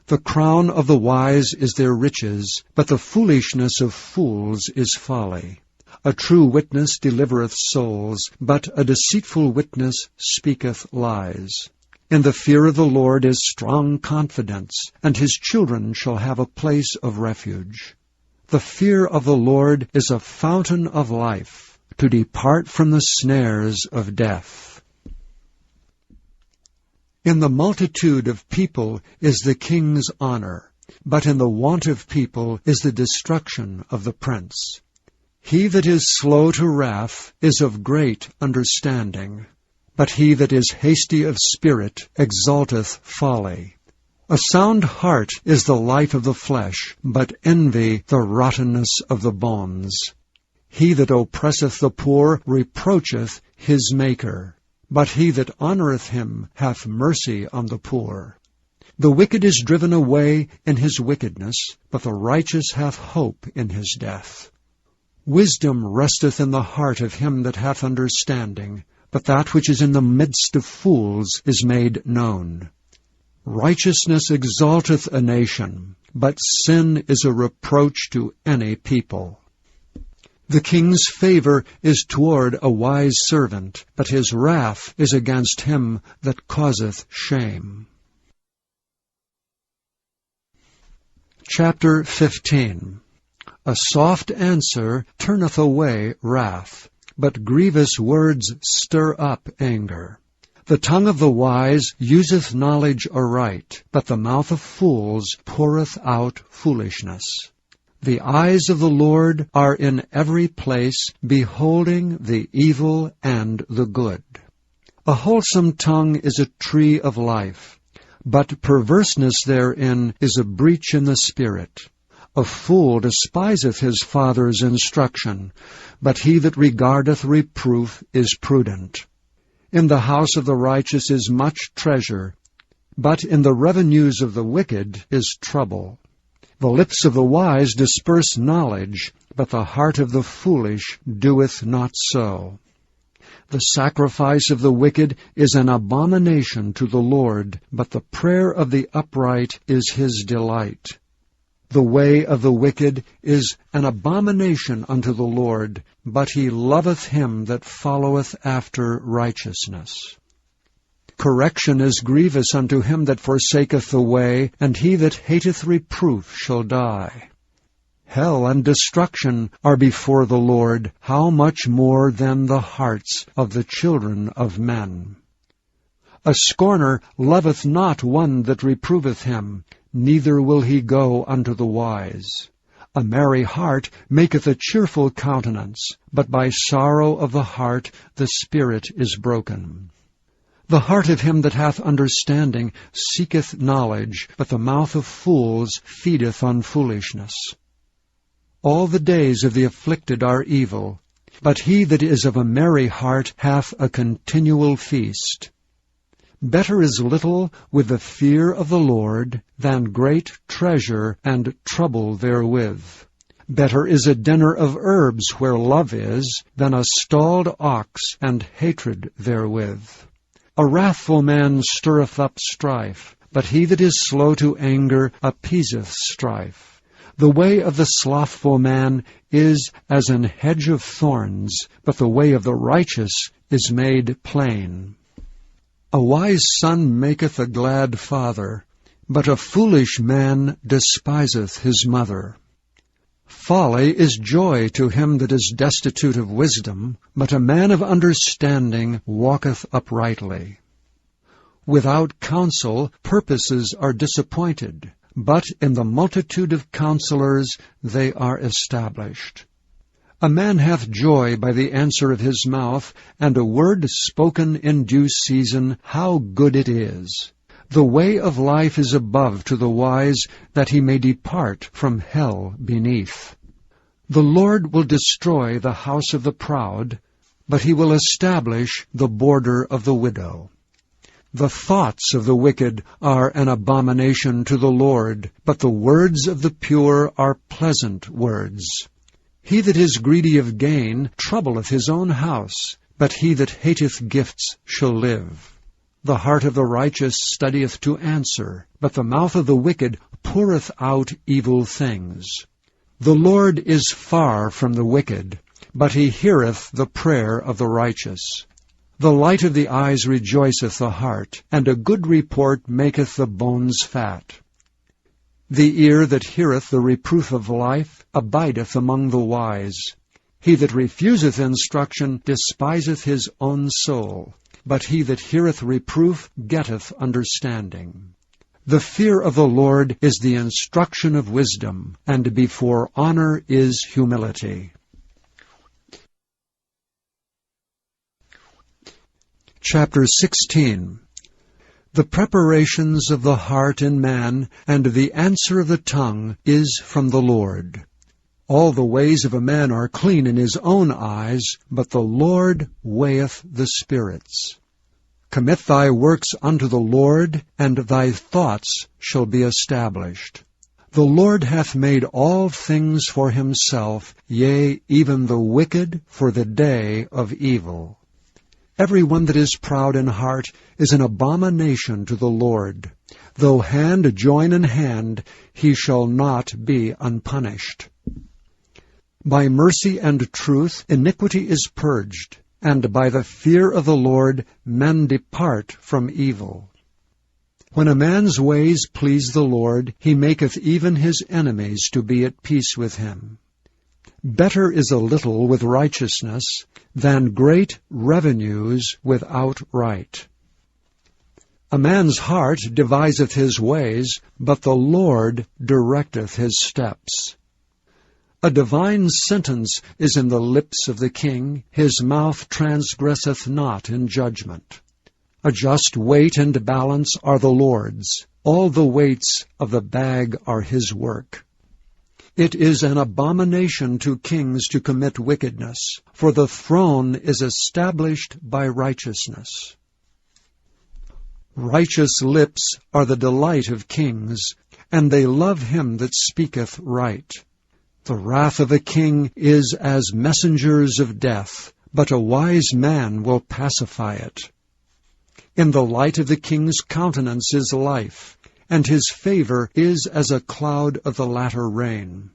S1: The crown of the wise is their riches, but the foolishness of fools is folly. A true witness delivereth souls, but a deceitful witness speaketh lies. In the fear of the Lord is strong confidence, and his children shall have a place of refuge. The fear of the Lord is a fountain of life, to depart from the snares of death. In the multitude of people is the king's honor, but in the want of people is the destruction of the prince. He that is slow to wrath is of great understanding, but he that is hasty of spirit exalteth folly. A sound heart is the life of the flesh, but envy the rottenness of the bones. He that oppresseth the poor reproacheth his Maker, but he that honoureth him hath mercy on the poor. The wicked is driven away in his wickedness, but the righteous hath hope in his death. Wisdom resteth in the heart of him that hath understanding, but that which is in the midst of fools is made known. Righteousness exalteth a nation, but sin is a reproach to any people. The king's favor is toward a wise servant, but his wrath is against him that causeth shame. Chapter 15. A soft answer turneth away wrath, but grievous words stir up anger. The tongue of the wise useth knowledge aright, but the mouth of fools poureth out foolishness. The eyes of the Lord are in every place, beholding the evil and the good. A wholesome tongue is a tree of life, but perverseness therein is a breach in the spirit. A fool despiseth his father's instruction, but he that regardeth reproof is prudent. In the house of the righteous is much treasure, but in the revenues of the wicked is trouble. The lips of the wise disperse knowledge, but the heart of the foolish doeth not so. The sacrifice of the wicked is an abomination to the Lord, but the prayer of the upright is his delight. The way of the wicked is an abomination unto the Lord, but he loveth him that followeth after righteousness. Correction is grievous unto him that forsaketh the way, and he that hateth reproof shall die. Hell and destruction are before the Lord, how much more than the hearts of the children of men? A scorner loveth not one that reproveth him, neither will he go unto the wise. A merry heart maketh a cheerful countenance, but by sorrow of the heart the spirit is broken. The heart of him that hath understanding seeketh knowledge, but the mouth of fools feedeth on foolishness. All the days of the afflicted are evil, but he that is of a merry heart hath a continual feast. Better is little with the fear of the Lord than great treasure and trouble therewith. Better is a dinner of herbs where love is than a stalled ox and hatred therewith. A wrathful man stirreth up strife, but he that is slow to anger appeaseth strife. The way of the slothful man is as an hedge of thorns, but the way of the righteous is made plain. A wise son maketh a glad father, but a foolish man despiseth his mother. Folly is joy to him that is destitute of wisdom, but a man of understanding walketh uprightly. Without counsel purposes are disappointed, but in the multitude of counselors they are established. A man hath joy by the answer of his mouth, and a word spoken in due season, how good it is! The way of life is above to the wise, that he may depart from hell beneath. The Lord will destroy the house of the proud, but he will establish the border of the widow. The thoughts of the wicked are an abomination to the Lord, but the words of the pure are pleasant words. He that is greedy of gain troubleth his own house, but he that hateth gifts shall live. The heart of the righteous studieth to answer, but the mouth of the wicked poureth out evil things. The Lord is far from the wicked, but he heareth the prayer of the righteous. The light of the eyes rejoiceth the heart, and a good report maketh the bones fat. The ear that heareth the reproof of life abideth among the wise. He that refuseth instruction despiseth his own soul, but he that heareth reproof getteth understanding. The fear of the Lord is the instruction of wisdom, and before honor is humility. Chapter 16. The preparations of the heart in man, and the answer of the tongue, is from the Lord. All the ways of a man are clean in his own eyes, but the Lord weigheth the spirits. Commit thy works unto the Lord, and thy thoughts shall be established. The Lord hath made all things for himself, yea, even the wicked for the day of evil. Every one that is proud in heart is an abomination to the Lord. Though hand join in hand, he shall not be unpunished. By mercy and truth iniquity is purged, and by the fear of the Lord men depart from evil. When a man's ways please the Lord, he maketh even his enemies to be at peace with him. Better is a little with righteousness than great revenues without right. A man's heart deviseth his ways, but the Lord directeth his steps. A divine sentence is in the lips of the king, his mouth transgresseth not in judgment. A just weight and balance are the Lord's, all the weights of the bag are his work. It is an abomination to kings to commit wickedness, for the throne is established by righteousness. Righteous lips are the delight of kings, and they love him that speaketh right. The wrath of a king is as messengers of death, but a wise man will pacify it. In the light of the king's countenance is life, and his favor is as a cloud of the latter rain.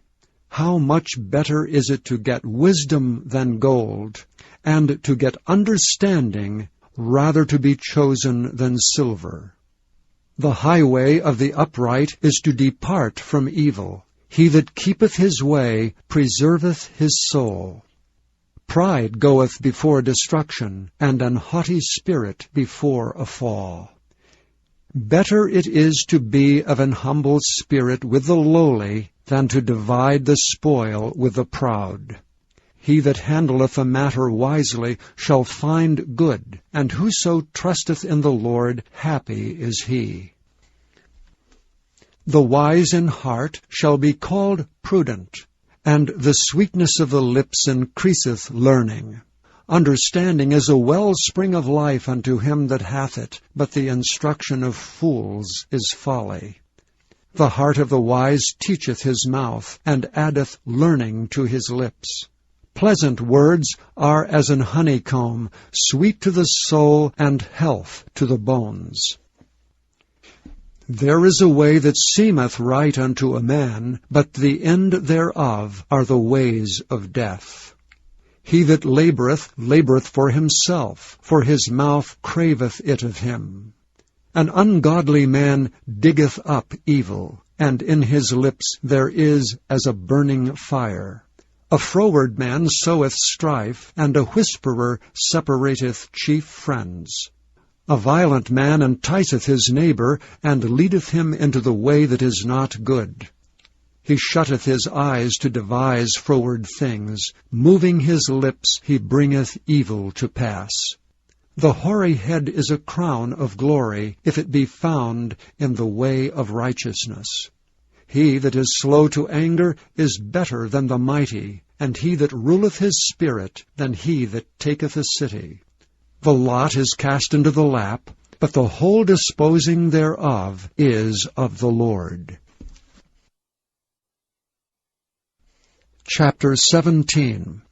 S1: How much better is it to get wisdom than gold, and to get understanding rather to be chosen than silver. The highway of the upright is to depart from evil. He that keepeth his way preserveth his soul. Pride goeth before destruction, and an haughty spirit before a fall. Better it is to be of an humble spirit with the lowly than to divide the spoil with the proud. He that handleth a matter wisely shall find good, and whoso trusteth in the Lord, happy is he. The wise in heart shall be called prudent, and the sweetness of the lips increaseth learning. Understanding is a wellspring of life unto him that hath it, but the instruction of fools is folly. The heart of the wise teacheth his mouth, and addeth learning to his lips. Pleasant words are as an honeycomb, sweet to the soul, and health to the bones. There is a way that seemeth right unto a man, but the end thereof are the ways of death. He that laboureth, laboureth for himself, for his mouth craveth it of him. An ungodly man diggeth up evil, and in his lips there is as a burning fire. A froward man soweth strife, and a whisperer separateth chief friends. A violent man enticeth his neighbor, and leadeth him into the way that is not good. He shutteth his eyes to devise froward things. Moving his lips, he bringeth evil to pass. The hoary head is a crown of glory, if it be found in the way of righteousness. He that is slow to anger is better than the mighty, and he that ruleth his spirit than he that taketh a city. The lot is cast into the lap, but the whole disposing thereof is of the Lord. Chapter 17.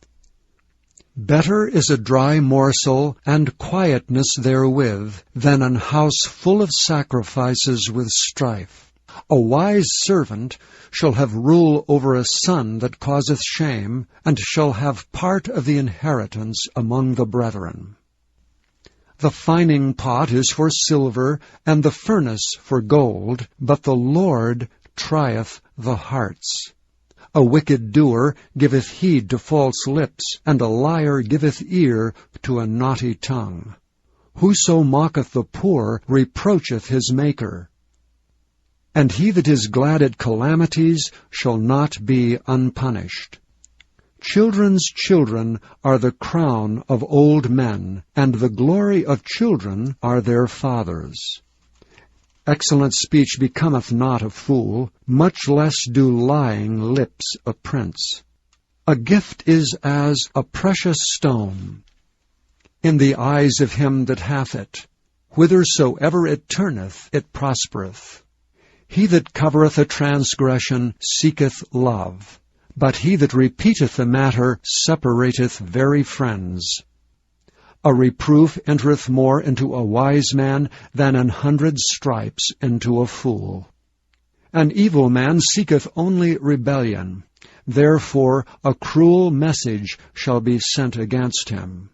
S1: Better is a dry morsel, and quietness therewith, than an house full of sacrifices with strife. A wise servant shall have rule over a son that causeth shame, and shall have part of the inheritance among the brethren. The fining pot is for silver, and the furnace for gold, but the Lord trieth the hearts. A wicked doer giveth heed to false lips, and a liar giveth ear to a naughty tongue. Whoso mocketh the poor reproacheth his Maker. And he that is glad at calamities shall not be unpunished. Children's children are the crown of old men, and the glory of children are their fathers. Excellent speech becometh not a fool, much less do lying lips a prince. A gift is as a precious stone in the eyes of him that hath it. Whithersoever it turneth, it prospereth. He that covereth a transgression seeketh love, but he that repeateth the matter separateth very friends. A reproof entereth more into a wise man than 100 stripes into a fool. An evil man seeketh only rebellion. Therefore a cruel message shall be sent against him.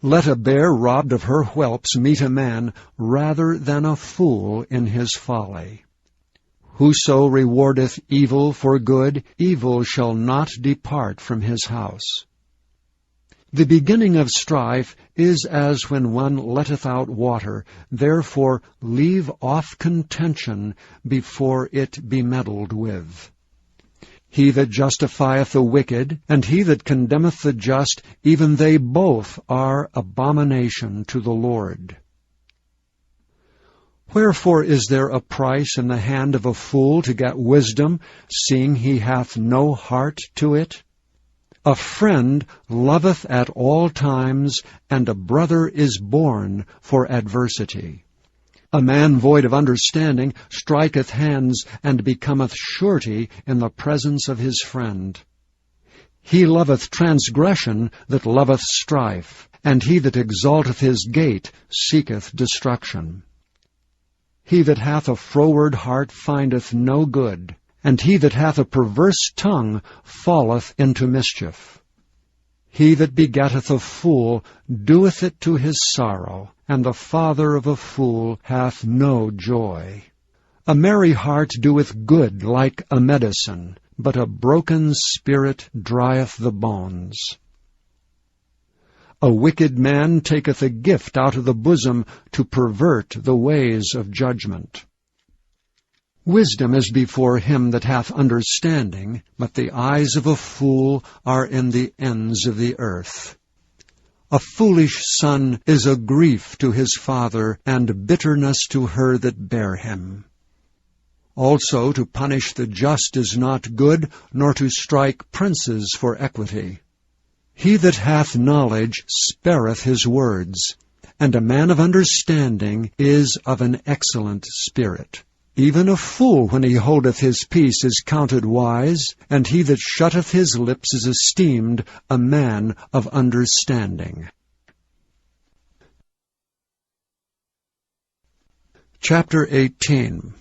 S1: Let a bear robbed of her whelps meet a man rather than a fool in his folly. Whoso rewardeth evil for good, evil shall not depart from his house. The beginning of strife is as when one letteth out water. Therefore leave off contention before it be meddled with. He that justifieth the wicked, and he that condemneth the just, even they both are abomination to the Lord. Wherefore is there a price in the hand of a fool to get wisdom, seeing he hath no heart to it? A friend loveth at all times, and a brother is born for adversity. A man void of understanding striketh hands, and becometh surety in the presence of his friend. He loveth transgression that loveth strife, and he that exalteth his gate seeketh destruction. He that hath a froward heart findeth no good, and he that hath a perverse tongue falleth into mischief. He that begetteth a fool doeth it to his sorrow, and the father of a fool hath no joy. A merry heart doeth good like a medicine, but a broken spirit drieth the bones. A wicked man taketh a gift out of the bosom to pervert the ways of judgment. Wisdom is before him that hath understanding, but the eyes of a fool are in the ends of the earth. A foolish son is a grief to his father, and bitterness to her that bare him. Also to punish the just is not good, nor to strike princes for equity. He that hath knowledge spareth his words, and a man of understanding is of an excellent spirit. Even a fool, when he holdeth his peace, is counted wise, and he that shutteth his lips is esteemed a man of understanding. Chapter 18.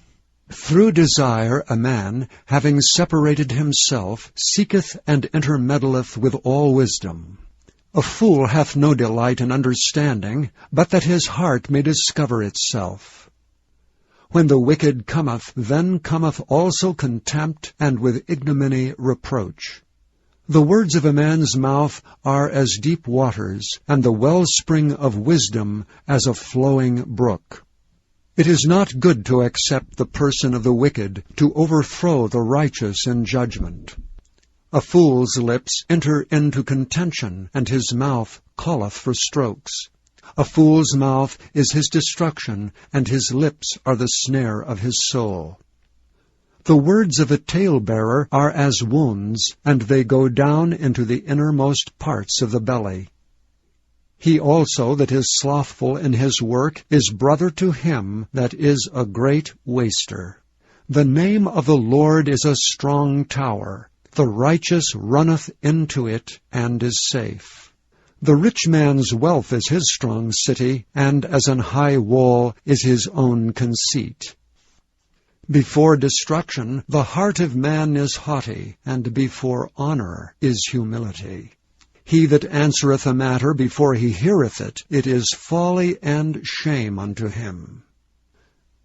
S1: Through desire a man, having separated himself, seeketh and intermeddleth with all wisdom. A fool hath no delight in understanding, but that his heart may discover itself. When the wicked cometh, then cometh also contempt, and with ignominy reproach. The words of a man's mouth are as deep waters, and the wellspring of wisdom as a flowing brook. It is not good to accept the person of the wicked, to overthrow the righteous in judgment. A fool's lips enter into contention, and his mouth calleth for strokes. A fool's mouth is his destruction, and his lips are the snare of his soul. The words of a talebearer are as wounds, and they go down into the innermost parts of the belly. He also that is slothful in his work is brother to him that is a great waster. The name of the Lord is a strong tower. The righteous runneth into it and is safe. The rich man's wealth is his strong city, and as an high wall is his own conceit. Before destruction the heart of man is haughty, and before honor is humility. He that answereth a matter before he heareth it, it is folly and shame unto him.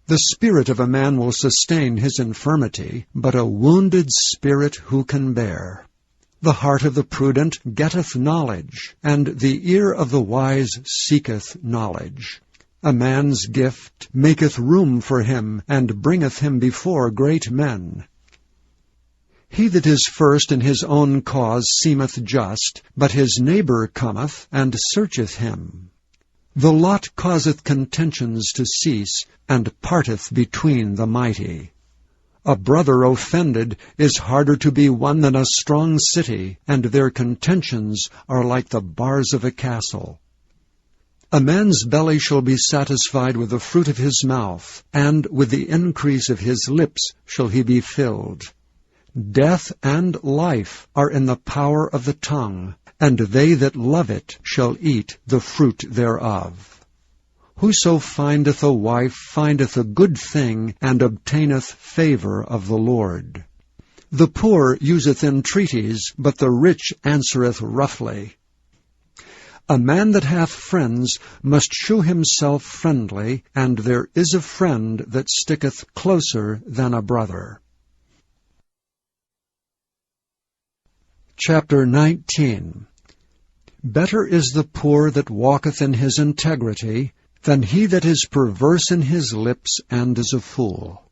S1: The spirit of a man will sustain his infirmity, but a wounded spirit who can bear? The heart of the prudent getteth knowledge, and the ear of the wise seeketh knowledge. A man's gift maketh room for him, and bringeth him before great men. He that is first in his own cause seemeth just, but his neighbor cometh and searcheth him. The lot causeth contentions to cease, and parteth between the mighty. A brother offended is harder to be won than a strong city, and their contentions are like the bars of a castle. A man's belly shall be satisfied with the fruit of his mouth, and with the increase of his lips shall he be filled. Death and life are in the power of the tongue, and they that love it shall eat the fruit thereof. Whoso findeth a wife findeth a good thing, and obtaineth favor of the Lord. The poor useth entreaties, but the rich answereth roughly. A man that hath friends must shew himself friendly, and there is a friend that sticketh closer than a brother. Chapter 19. Better is the poor that walketh in his integrity, than he that is perverse in his lips and is a fool.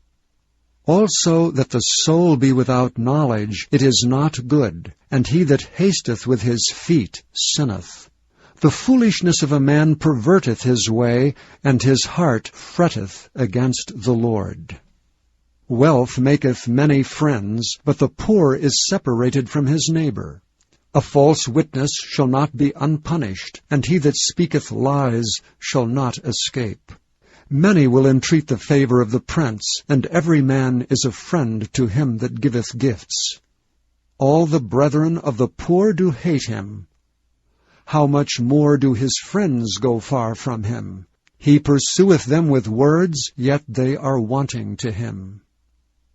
S1: Also that the soul be without knowledge, it is not good, and he that hasteth with his feet sinneth. The foolishness of a man perverteth his way, and his heart fretteth against the Lord. Wealth maketh many friends, but the poor is separated from his neighbor. A false witness shall not be unpunished, and he that speaketh lies shall not escape. Many will entreat the favor of the prince, and every man is a friend to him that giveth gifts. All the brethren of the poor do hate him. How much more do his friends go far from him? He pursueth them with words, yet they are wanting to him.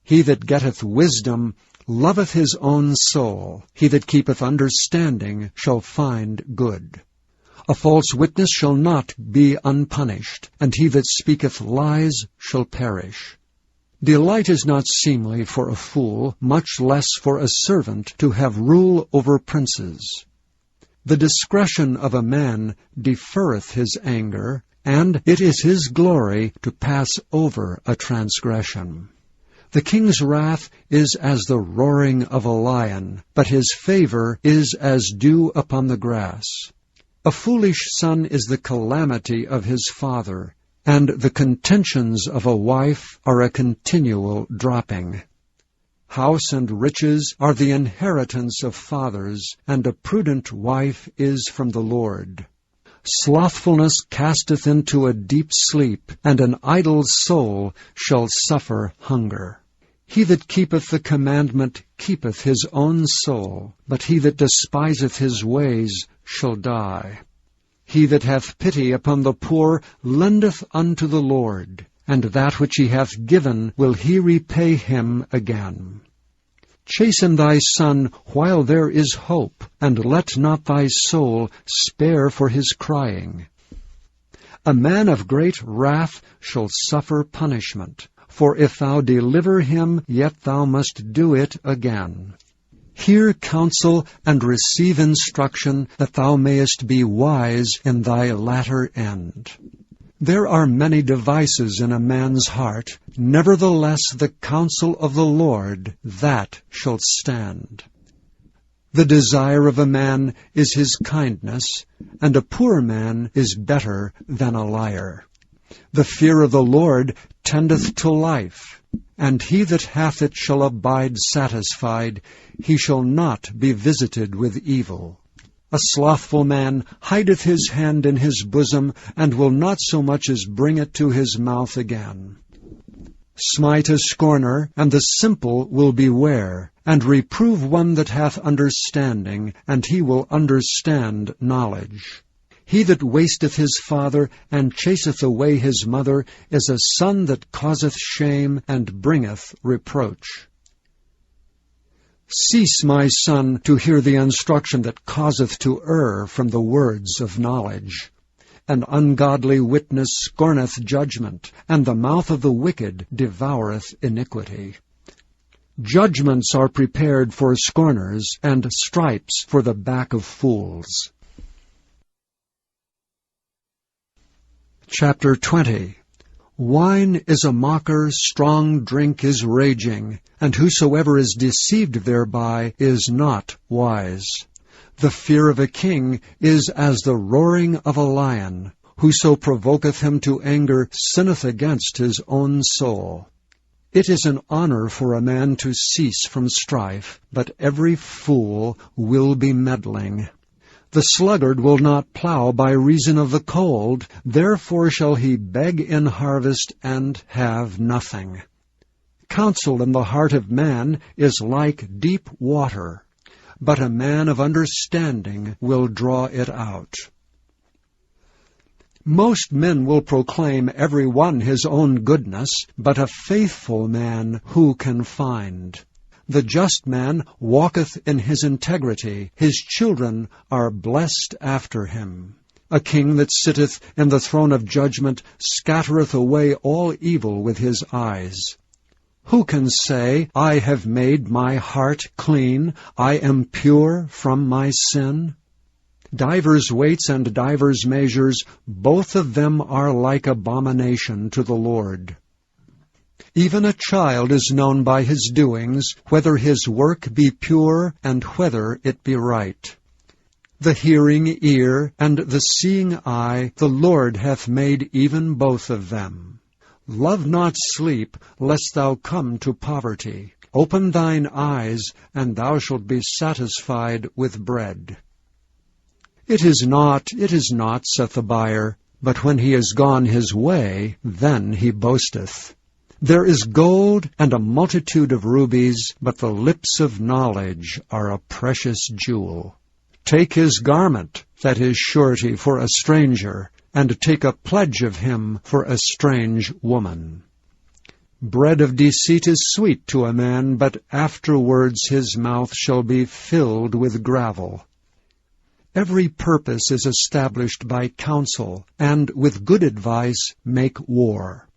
S1: He that getteth wisdom loveth his own soul. He that keepeth understanding shall find good. A false witness shall not be unpunished, and he that speaketh lies shall perish. Delight is not seemly for a fool, much less for a servant to have rule over princes. The discretion of a man deferreth his anger, and it is his glory to pass over a transgression. The king's wrath is as the roaring of a lion, but his favor is as dew upon the grass. A foolish son is the calamity of his father, and the contentions of a wife are a continual dropping. House and riches are the inheritance of fathers, and a prudent wife is from the Lord. Slothfulness casteth into a deep sleep, and an idle soul shall suffer hunger. He that keepeth the commandment keepeth his own soul, but he that despiseth his ways shall die. He that hath pity upon the poor lendeth unto the Lord, and that which he hath given will he repay him again. Chasten thy son while there is hope, and let not thy soul spare for his crying. A man of great wrath shall suffer punishment, for if thou deliver him, yet thou must do it again. Hear counsel and receive instruction, that thou mayest be wise in thy latter end. There are many devices in a man's heart, nevertheless the counsel of the Lord, that shall stand. The desire of a man is his kindness, and a poor man is better than a liar. The fear of the Lord tendeth to life, and he that hath it shall abide satisfied. He shall not be visited with evil. A slothful man hideth his hand in his bosom, and will not so much as bring it to his mouth again. Smite a scorner, and the simple will beware, and reprove one that hath understanding, and he will understand knowledge. He that wasteth his father, and chaseth away his mother, is a son that causeth shame, and bringeth reproach. Cease, my son, to hear the instruction that causeth to err from the words of knowledge. An ungodly witness scorneth judgment, and the mouth of the wicked devoureth iniquity. Judgments are prepared for scorners, and stripes for the back of fools. Chapter 20. Wine is a mocker, strong drink is raging, and whosoever is deceived thereby is not wise. The fear of a king is as the roaring of a lion. Whoso provoketh him to anger sinneth against his own soul. It is an honor for a man to cease from strife, but every fool will be meddling. The sluggard will not plow by reason of the cold, therefore shall he beg in harvest and have nothing. Counsel in the heart of man is like deep water, but a man of understanding will draw it out. Most men will proclaim every one his own goodness, but a faithful man who can find? The just man walketh in his integrity, his children are blessed after him. A king that sitteth in the throne of judgment scattereth away all evil with his eyes. Who can say, I have made my heart clean, I am pure from my sin? Divers weights and divers measures, both of them are like abomination to the Lord. Even a child is known by his doings, whether his work be pure and whether it be right. The hearing ear and the seeing eye, the Lord hath made even both of them. Love not sleep, lest thou come to poverty. Open thine eyes, and thou shalt be satisfied with bread. It is not, saith the buyer, but when he is gone his way, then he boasteth. There is gold and a multitude of rubies, but the lips of knowledge are a precious jewel. Take his garment, that is surety for a stranger, and take a pledge of him for a strange woman. Bread of deceit is sweet to a man, but afterwards his mouth shall be filled with gravel. Every purpose is established by counsel, and with good advice make war.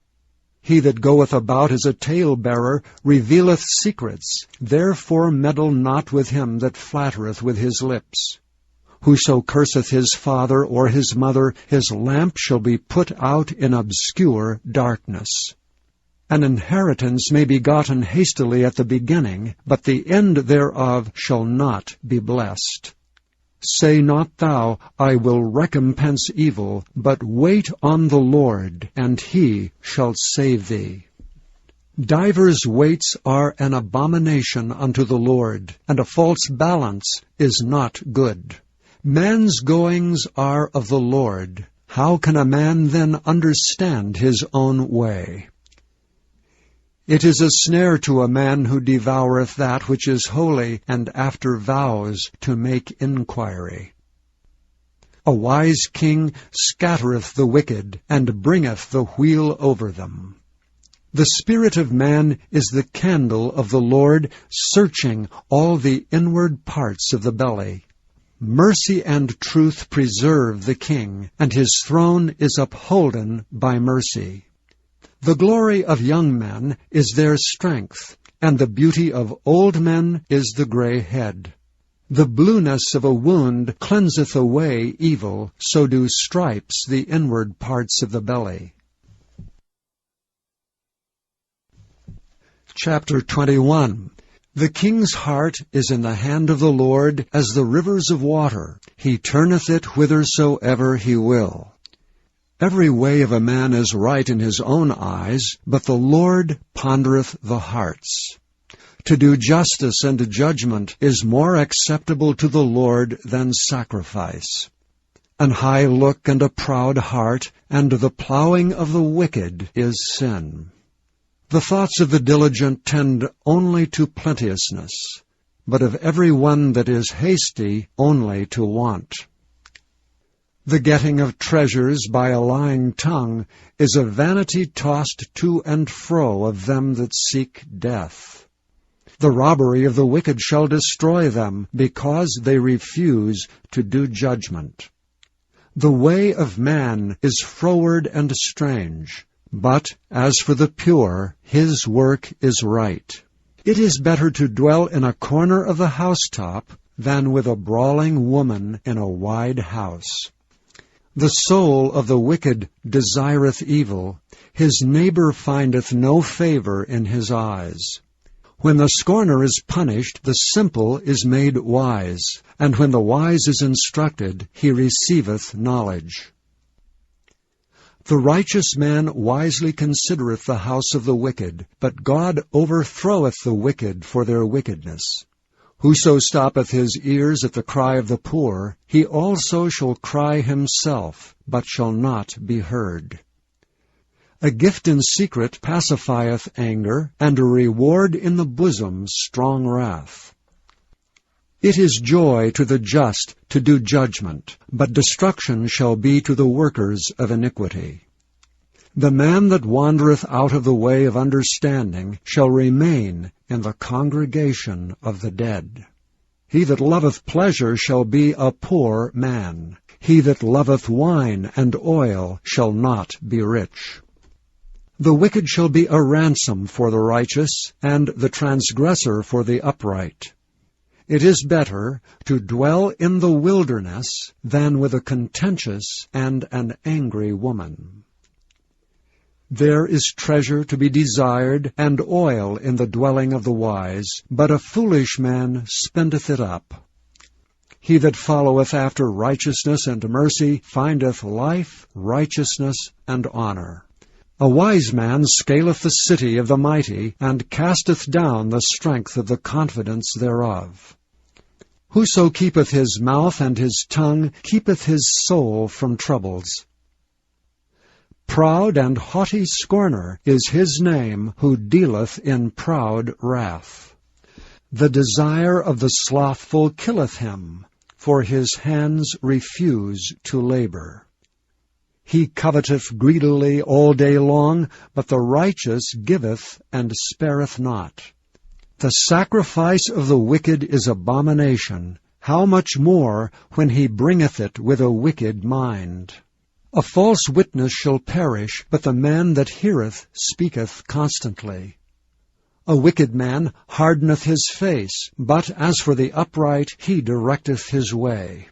S1: He that goeth about as a talebearer revealeth secrets, therefore meddle not with him that flattereth with his lips. Whoso curseth his father or his mother, his lamp shall be put out in obscure darkness. An inheritance may be gotten hastily at the beginning, but the end thereof shall not be blessed. Say not thou, I will recompense evil, but wait on the Lord, and he shall save thee. Divers weights are an abomination unto the Lord, and a false balance is not good. Man's goings are of the Lord. How can a man then understand his own way? It is a snare to a man who devoureth that which is holy, and after vows to make inquiry. A wise king scattereth the wicked, and bringeth the wheel over them. The spirit of man is the candle of the Lord, searching all the inward parts of the belly. Mercy and truth preserve the king, and his throne is upholden by mercy. The glory of young men is their strength, and the beauty of old men is the gray head. The blueness of a wound cleanseth away evil, so do stripes the inward parts of the belly. Chapter 21. The king's heart is in the hand of the Lord as the rivers of water. He turneth it whithersoever he will. Every way of a man is right in his own eyes, but the Lord pondereth the hearts. To do justice and judgment is more acceptable to the Lord than sacrifice. An high look and a proud heart, and the plowing of the wicked is sin. The thoughts of the diligent tend only to plenteousness, but of every one that is hasty only to want. The getting of treasures by a lying tongue is a vanity tossed to and fro of them that seek death. The robbery of the wicked shall destroy them, because they refuse to do judgment. The way of man is froward and strange, but as for the pure, his work is right. It is better to dwell in a corner of the housetop than with a brawling woman in a wide house. The soul of the wicked desireth evil, his neighbor findeth no favor in his eyes. When the scorner is punished, the simple is made wise, and when the wise is instructed, he receiveth knowledge. The righteous man wisely considereth the house of the wicked, but God overthroweth the wicked for their wickedness. Whoso stoppeth his ears at the cry of the poor, he also shall cry himself, but shall not be heard. A gift in secret pacifieth anger, and a reward in the bosom strong wrath. It is joy to the just to do judgment, but destruction shall be to the workers of iniquity. The man that wandereth out of the way of understanding shall remain in the congregation of the dead. He that loveth pleasure shall be a poor man. He that loveth wine and oil shall not be rich. The wicked shall be a ransom for the righteous, and the transgressor for the upright. It is better to dwell in the wilderness than with a contentious and an angry woman. There is treasure to be desired, and oil in the dwelling of the wise, but a foolish man spendeth it up. He that followeth after righteousness and mercy findeth life, righteousness, and honor. A wise man scaleth the city of the mighty, and casteth down the strength of the confidence thereof. Whoso keepeth his mouth and his tongue keepeth his soul from troubles. Proud and haughty scorner is his name, who dealeth in proud wrath. The desire of the slothful killeth him, for his hands refuse to labor. He coveteth greedily all day long, but the righteous giveth and spareth not. The sacrifice of the wicked is abomination, how much more when he bringeth it with a wicked mind. A false witness shall perish, but the man that heareth speaketh constantly. A wicked man hardeneth his face, but as for the upright, he directeth his way.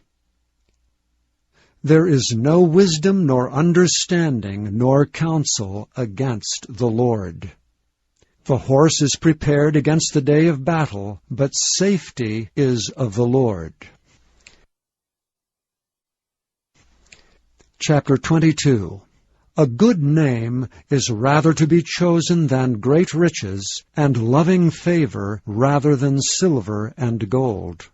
S1: There is no wisdom nor understanding nor counsel against the Lord. The horse is prepared against the day of battle, but safety is of the Lord. Chapter 22. A good name is rather to be chosen than great riches, and loving favor rather than silver and gold.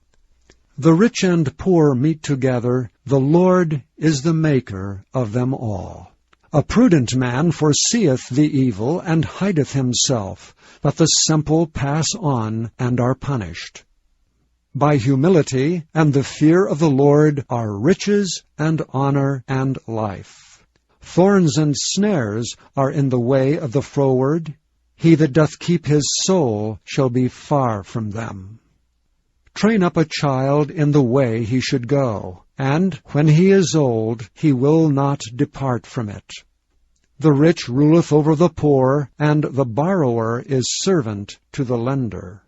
S1: The rich and poor meet together, the Lord is the maker of them all. A prudent man foreseeth the evil, and hideth himself, but the simple pass on and are punished. By humility and the fear of the Lord are riches and honor and life. Thorns and snares are in the way of the froward. He that doth keep his soul shall be far from them. Train up a child in the way he should go, and when he is old, he will not depart from it. The rich ruleth over the poor, and the borrower is servant to the lender.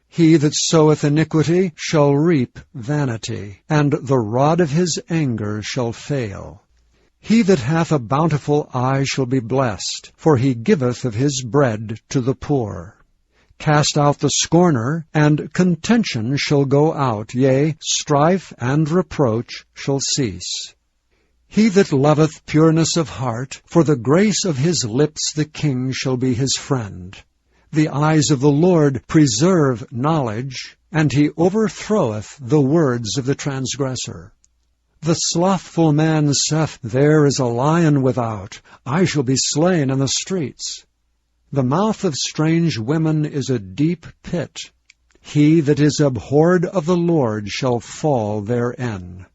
S1: He that soweth iniquity shall reap vanity, and the rod of his anger shall fail. He that hath a bountiful eye shall be blessed, for he giveth of his bread to the poor. Cast out the scorner, and contention shall go out, yea, strife and reproach shall cease. He that loveth pureness of heart, for the grace of his lips the king shall be his friend. The eyes of the Lord preserve knowledge, and he overthroweth the words of the transgressor. The slothful man saith, There is a lion without, I shall be slain in the streets. The mouth of strange women is a deep pit. He that is abhorred of the Lord shall fall therein.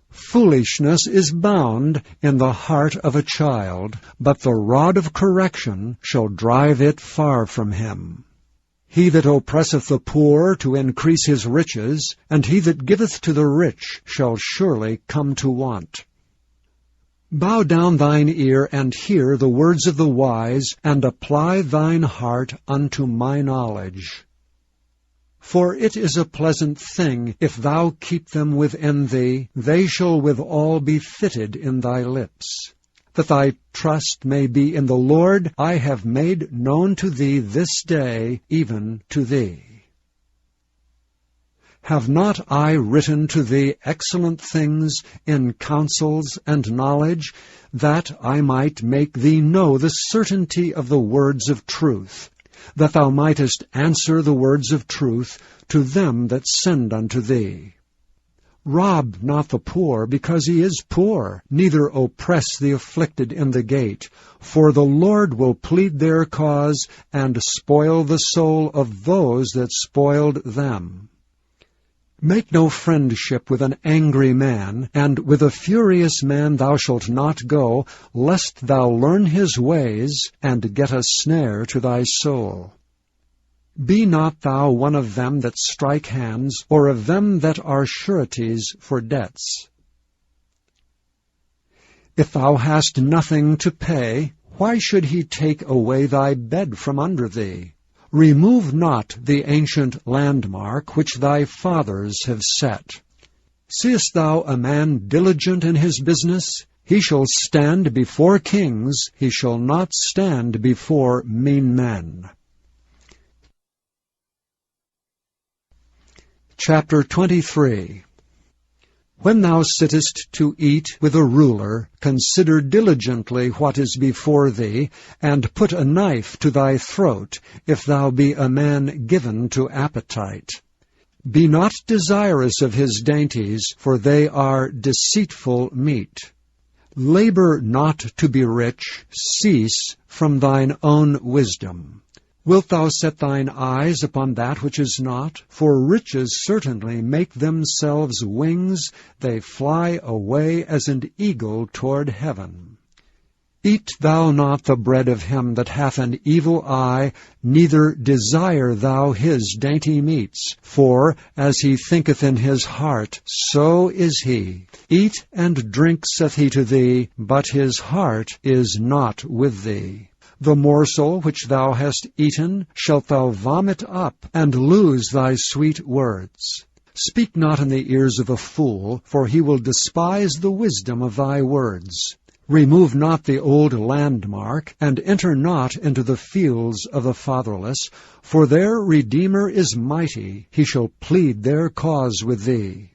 S1: Foolishness is bound in the heart of a child, but the rod of correction shall drive it far from him. He that oppresseth the poor to increase his riches, and he that giveth to the rich shall surely come to want. Bow down thine ear, and hear the words of the wise, and apply thine heart unto my knowledge. For it is a pleasant thing, if thou keep them within thee, they shall withal be fitted in thy lips. That thy trust may be in the Lord, I have made known to thee this day, even to thee. Have not I written to thee excellent things in counsels and knowledge, that I might make thee know the certainty of the words of truth, that thou mightest answer the words of truth to them that send unto thee? Rob not the poor, because he is poor, neither oppress the afflicted in the gate, for the Lord will plead their cause, and spoil the soul of those that spoiled them. Make no friendship with an angry man, and with a furious man thou shalt not go, lest thou learn his ways, and get a snare to thy soul. Be not thou one of them that strike hands, or of them that are sureties for debts. If thou hast nothing to pay, why should he take away thy bed from under thee? Remove not the ancient landmark which thy fathers have set. Seest thou a man diligent in his business? He shall stand before kings, he shall not stand before mean men. Chapter 23. When thou sittest to eat with a ruler, consider diligently what is before thee, and put a knife to thy throat, if thou be a man given to appetite. Be not desirous of his dainties, for they are deceitful meat. Labor not to be rich, cease from thine own wisdom. Wilt thou set thine eyes upon that which is not? For riches certainly make themselves wings, they fly away as an eagle toward heaven. Eat thou not the bread of him that hath an evil eye, neither desire thou his dainty meats. For as he thinketh in his heart, so is he. Eat and drink, saith he to thee, but his heart is not with thee. The morsel which thou hast eaten shalt thou vomit up, and lose thy sweet words. Speak not in the ears of a fool, for he will despise the wisdom of thy words. Remove not the old landmark, and enter not into the fields of the fatherless, for their Redeemer is mighty, he shall plead their cause with thee.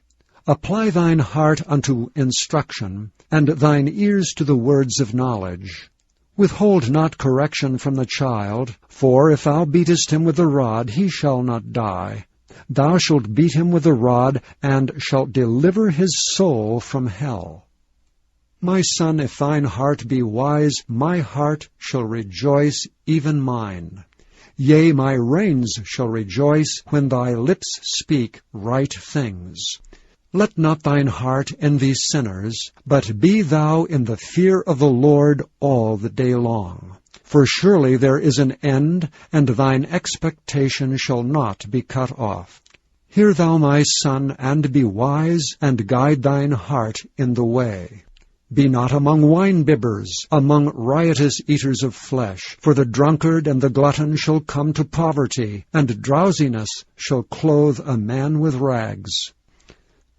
S1: Apply thine heart unto instruction, and thine ears to the words of knowledge. Withhold not correction from the child, for if thou beatest him with the rod, he shall not die. Thou shalt beat him with the rod, and shalt deliver his soul from hell. My son, if thine heart be wise, my heart shall rejoice, even mine. Yea, my reins shall rejoice when thy lips speak right things. Let not thine heart envy sinners, but be thou in the fear of the Lord all the day long. For surely there is an end, and thine expectation shall not be cut off. Hear thou, my son, and be wise, and guide thine heart in the way. Be not among wine-bibbers, among riotous eaters of flesh, for the drunkard and the glutton shall come to poverty, and drowsiness shall clothe a man with rags.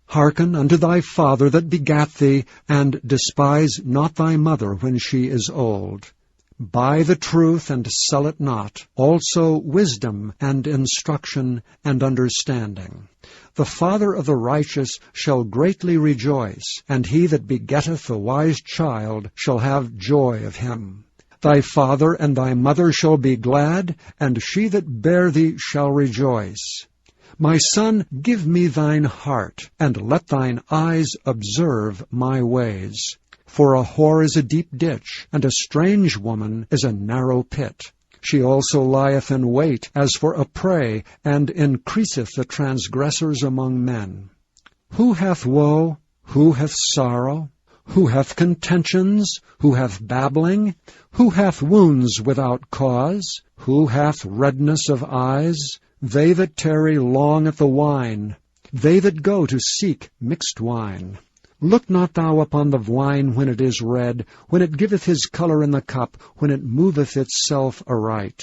S1: Hearken unto thy father that begat thee, and despise not thy mother when she is old. Buy the truth, and sell it not, also wisdom, and instruction, and understanding. The father of the righteous shall greatly rejoice, and he that begetteth a wise child shall have joy of him. Thy father and thy mother shall be glad, and she that bare thee shall rejoice. My son, give me thine heart, and let thine eyes observe my ways. For a whore is a deep ditch, and a strange woman is a narrow pit. She also lieth in wait as for a prey, and increaseth the transgressors among men. Who hath woe? Who hath sorrow? Who hath contentions? Who hath babbling? Who hath wounds without cause? Who hath redness of eyes? They that tarry long at the wine, they that go to seek mixed wine. Look not thou upon the wine when it is red, when it giveth his colour in the cup, when it moveth itself aright.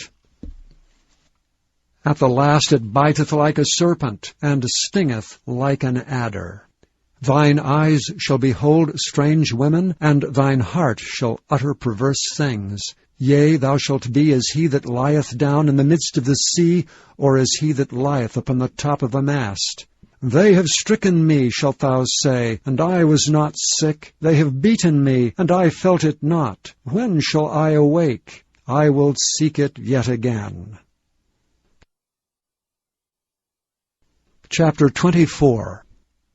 S1: At the last it biteth like a serpent, and stingeth like an adder. Thine eyes shall behold strange women, and thine heart shall utter perverse things. Yea, thou shalt be as he that lieth down in the midst of the sea, or as he that lieth upon the top of a mast. They have stricken me, shalt thou say, and I was not sick. They have beaten me, and I felt it not. When shall I awake? I will seek it yet again. Chapter 24.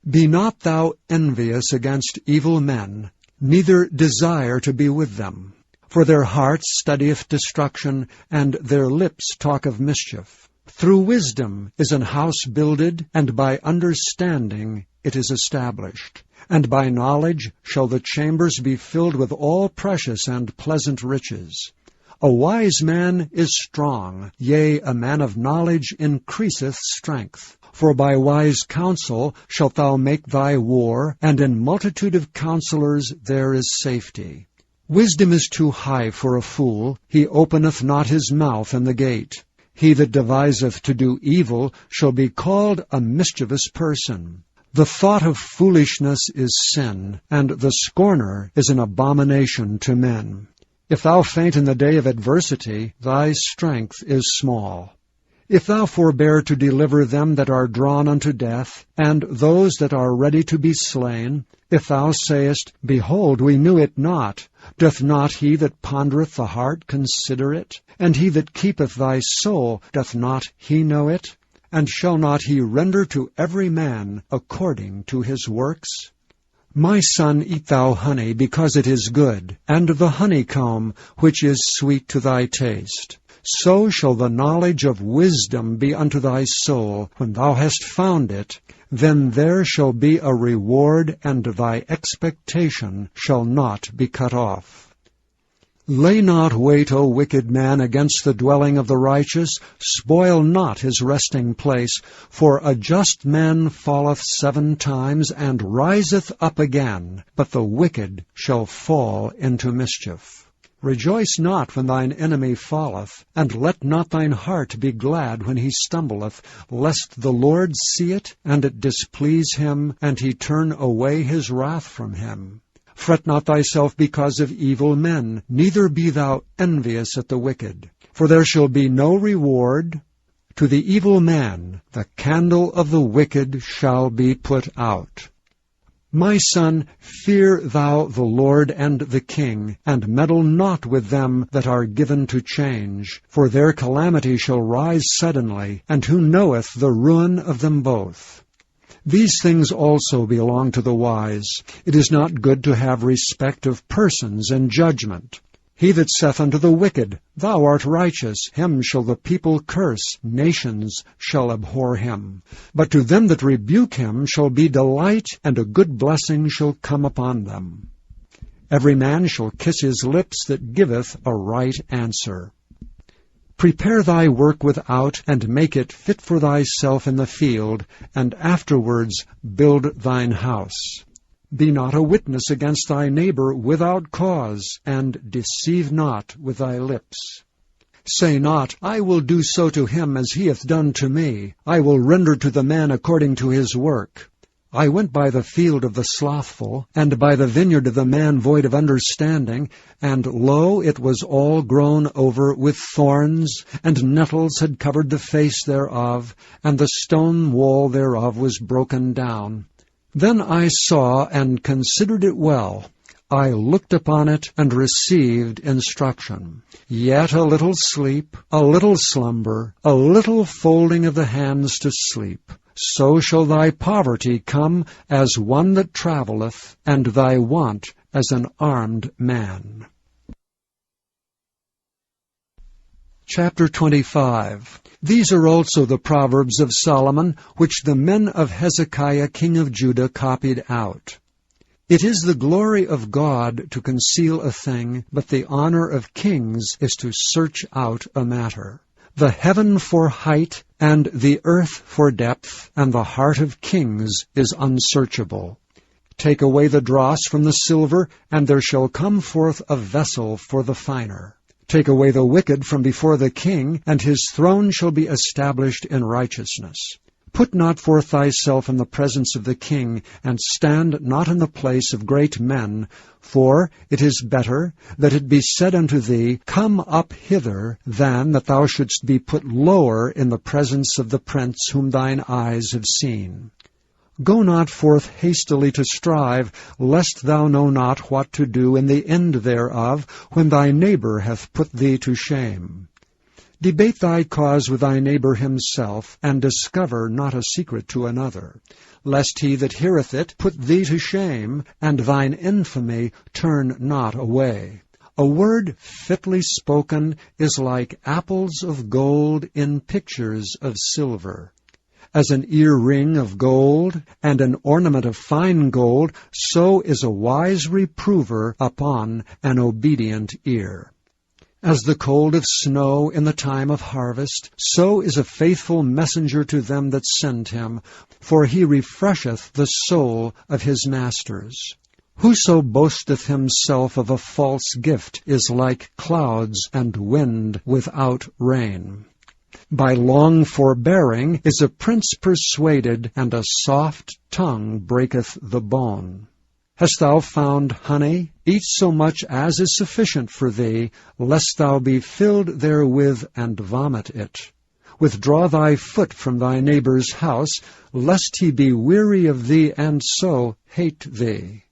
S1: Be not thou envious against evil men, neither desire to be with them. For their heart studieth destruction, and their lips talk of mischief. Through wisdom is an house builded, and by understanding it is established. And by knowledge shall the chambers be filled with all precious and pleasant riches. A wise man is strong, yea, a man of knowledge increaseth strength. For by wise counsel shalt thou make thy war, and in multitude of counselors there is safety. Wisdom is too high for a fool, he openeth not his mouth in the gate. He that deviseth to do evil shall be called a mischievous person. The thought of foolishness is sin, and the scorner is an abomination to men. If thou faint in the day of adversity, thy strength is small. If thou forbear to deliver them that are drawn unto death, and those that are ready to be slain, if thou sayest, Behold, we knew it not, doth not he that pondereth the heart consider it? And he that keepeth thy soul, doth not he know it? And shall not he render to every man according to his works? My son, eat thou honey, because it is good, and the honeycomb, which is sweet to thy taste. So shall the knowledge of wisdom be unto thy soul. When thou hast found it, then there shall be a reward, and thy expectation shall not be cut off. Lay not wait, O wicked man, against the dwelling of the righteous. Spoil not his resting place. For a just man falleth 7 times, and riseth up again. But the wicked shall fall into mischief. Rejoice not when thine enemy falleth, and let not thine heart be glad when he stumbleth, lest the Lord see it, and it displease him, and he turn away his wrath from him. Fret not thyself because of evil men, neither be thou envious at the wicked. For there shall be no reward to the evil man. The candle of the wicked shall be put out. My son, fear thou the Lord and the king, and meddle not with them that are given to change. For their calamity shall rise suddenly, and who knoweth the ruin of them both? These things also belong to the wise. It is not good to have respect of persons and judgment. He that saith unto the wicked, Thou art righteous, him shall the people curse, nations shall abhor him. But to them that rebuke him shall be delight, and a good blessing shall come upon them. Every man shall kiss his lips that giveth a right answer. Prepare thy work without, and make it fit for thyself in the field, and afterwards build thine house. Be not a witness against thy neighbor without cause, and deceive not with thy lips. Say not, I will do so to him as he hath done to me. I will render to the man according to his work. I went by the field of the slothful, and by the vineyard of the man void of understanding, and lo, it was all grown over with thorns, and nettles had covered the face thereof, and the stone wall thereof was broken down. Then I saw and considered it well. I looked upon it and received instruction. Yet a little sleep, a little slumber, a little folding of the hands to sleep. So shall thy poverty come as one that travelleth, and thy want as an armed man. Chapter 25. These are also the Proverbs of Solomon, which the men of Hezekiah king of Judah copied out. It is the glory of God to conceal a thing, but the honor of kings is to search out a matter. The heaven for height, and the earth for depth, and the heart of kings is unsearchable. Take away the dross from the silver, and there shall come forth a vessel for the finer. Take away the wicked from before the king, and his throne shall be established in righteousness. Put not forth thyself in the presence of the king, and stand not in the place of great men, for it is better that it be said unto thee, Come up hither, than that thou shouldst be put lower in the presence of the prince whom thine eyes have seen. Go not forth hastily to strive, lest thou know not what to do in the end thereof, when thy neighbor hath put thee to shame. Debate thy cause with thy neighbor himself, and discover not a secret to another, lest he that heareth it put thee to shame, and thine infamy turn not away. A word fitly spoken is like apples of gold in pictures of silver. As an ear-ring of gold, and an ornament of fine gold, so is a wise reprover upon an obedient ear. As the cold of snow in the time of harvest, so is a faithful messenger to them that send him, for he refresheth the soul of his masters. Whoso boasteth himself of a false gift is like clouds and wind without rain. By long forbearing is a prince persuaded, and a soft tongue breaketh the bone. Hast thou found honey? Eat so much as is sufficient for thee, lest thou be filled therewith and vomit it. Withdraw thy foot from thy neighbor's house, lest he be weary of thee, and so hate thee.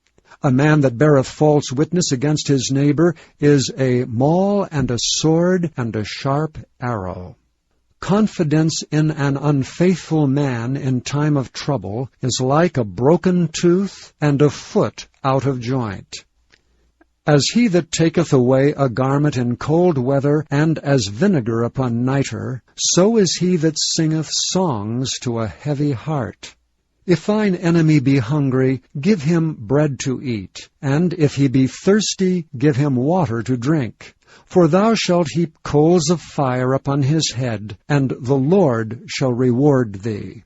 S1: A man that beareth false witness against his neighbor is a maul and a sword and a sharp arrow. Confidence in an unfaithful man in time of trouble is like a broken tooth and a foot out of joint. As he that taketh away a garment in cold weather, and as vinegar upon nitre, so is he that singeth songs to a heavy heart. If thine enemy be hungry, give him bread to eat, and if he be thirsty, give him water to drink. For thou shalt heap coals of fire upon his head, and the Lord shall reward thee.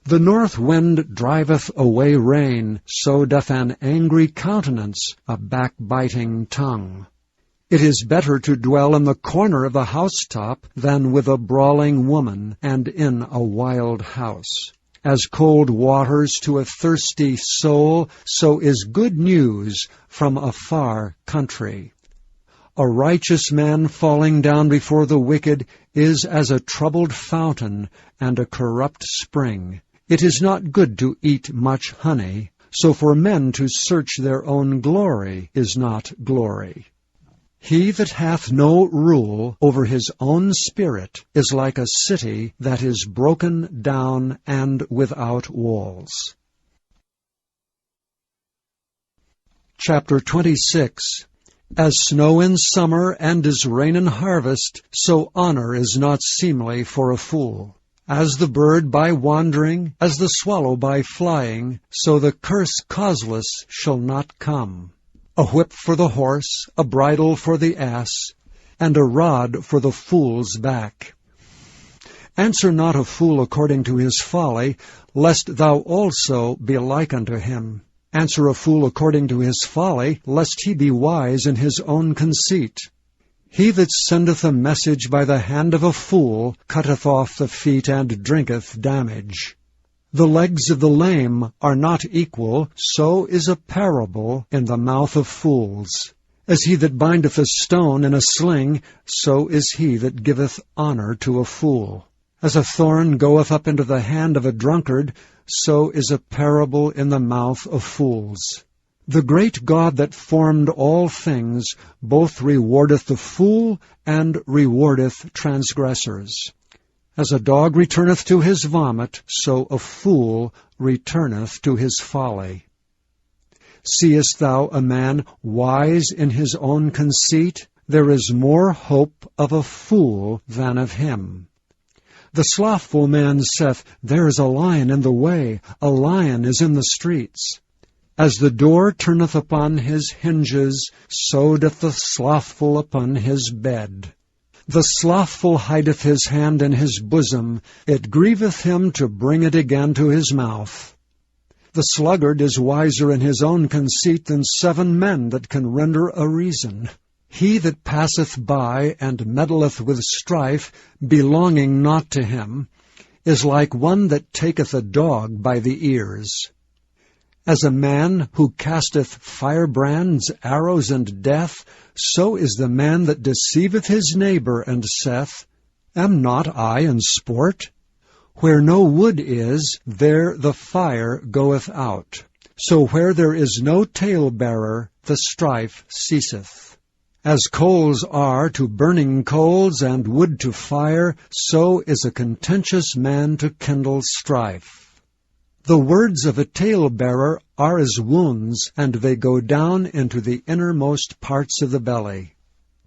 S1: The north wind driveth away rain, so doth an angry countenance a backbiting tongue. It is better to dwell in the corner of the housetop than with a brawling woman, and in a wild house. As cold waters to a thirsty soul, so is good news from a far country. A righteous man falling down before the wicked is as a troubled fountain and a corrupt spring. It is not good to eat much honey, so for men to search their own glory is not glory. He that hath no rule over his own spirit is like a city that is broken down and without walls. Chapter 26. As snow in summer and as rain in harvest, so honor is not seemly for a fool. As the bird by wandering, as the swallow by flying, so the curse causeless shall not come. A whip for the horse, a bridle for the ass, and a rod for the fool's back. Answer not a fool according to his folly, lest thou also be like unto him. Answer a fool according to his folly, lest he be wise in his own conceit. He that sendeth a message by the hand of a fool cutteth off the feet and drinketh damage. The legs of the lame are not equal, so is a parable in the mouth of fools. As he that bindeth a stone in a sling, so is he that giveth honor to a fool. As a thorn goeth up into the hand of a drunkard, so is a parable in the mouth of fools. The great God that formed all things both rewardeth the fool and rewardeth transgressors. As a dog returneth to his vomit, so a fool returneth to his folly. Seest thou a man wise in his own conceit? There is more hope of a fool than of him. The slothful man saith, There is a lion in the way, a lion is in the streets. As the door turneth upon his hinges, so doth the slothful upon his bed. The slothful hideth his hand in his bosom, it grieveth him to bring it again to his mouth. The sluggard is wiser in his own conceit than 7 men that can render a reason. He that passeth by and meddleth with strife, belonging not to him, is like one that taketh a dog by the ears. As a man who casteth firebrands, arrows, and death, so is the man that deceiveth his neighbor, and saith, Am not I in sport? Where no wood is, there the fire goeth out. So where there is no talebearer, the strife ceaseth. As coals are to burning coals, and wood to fire, so is a contentious man to kindle strife. The words of a talebearer are as wounds, and they go down into the innermost parts of the belly.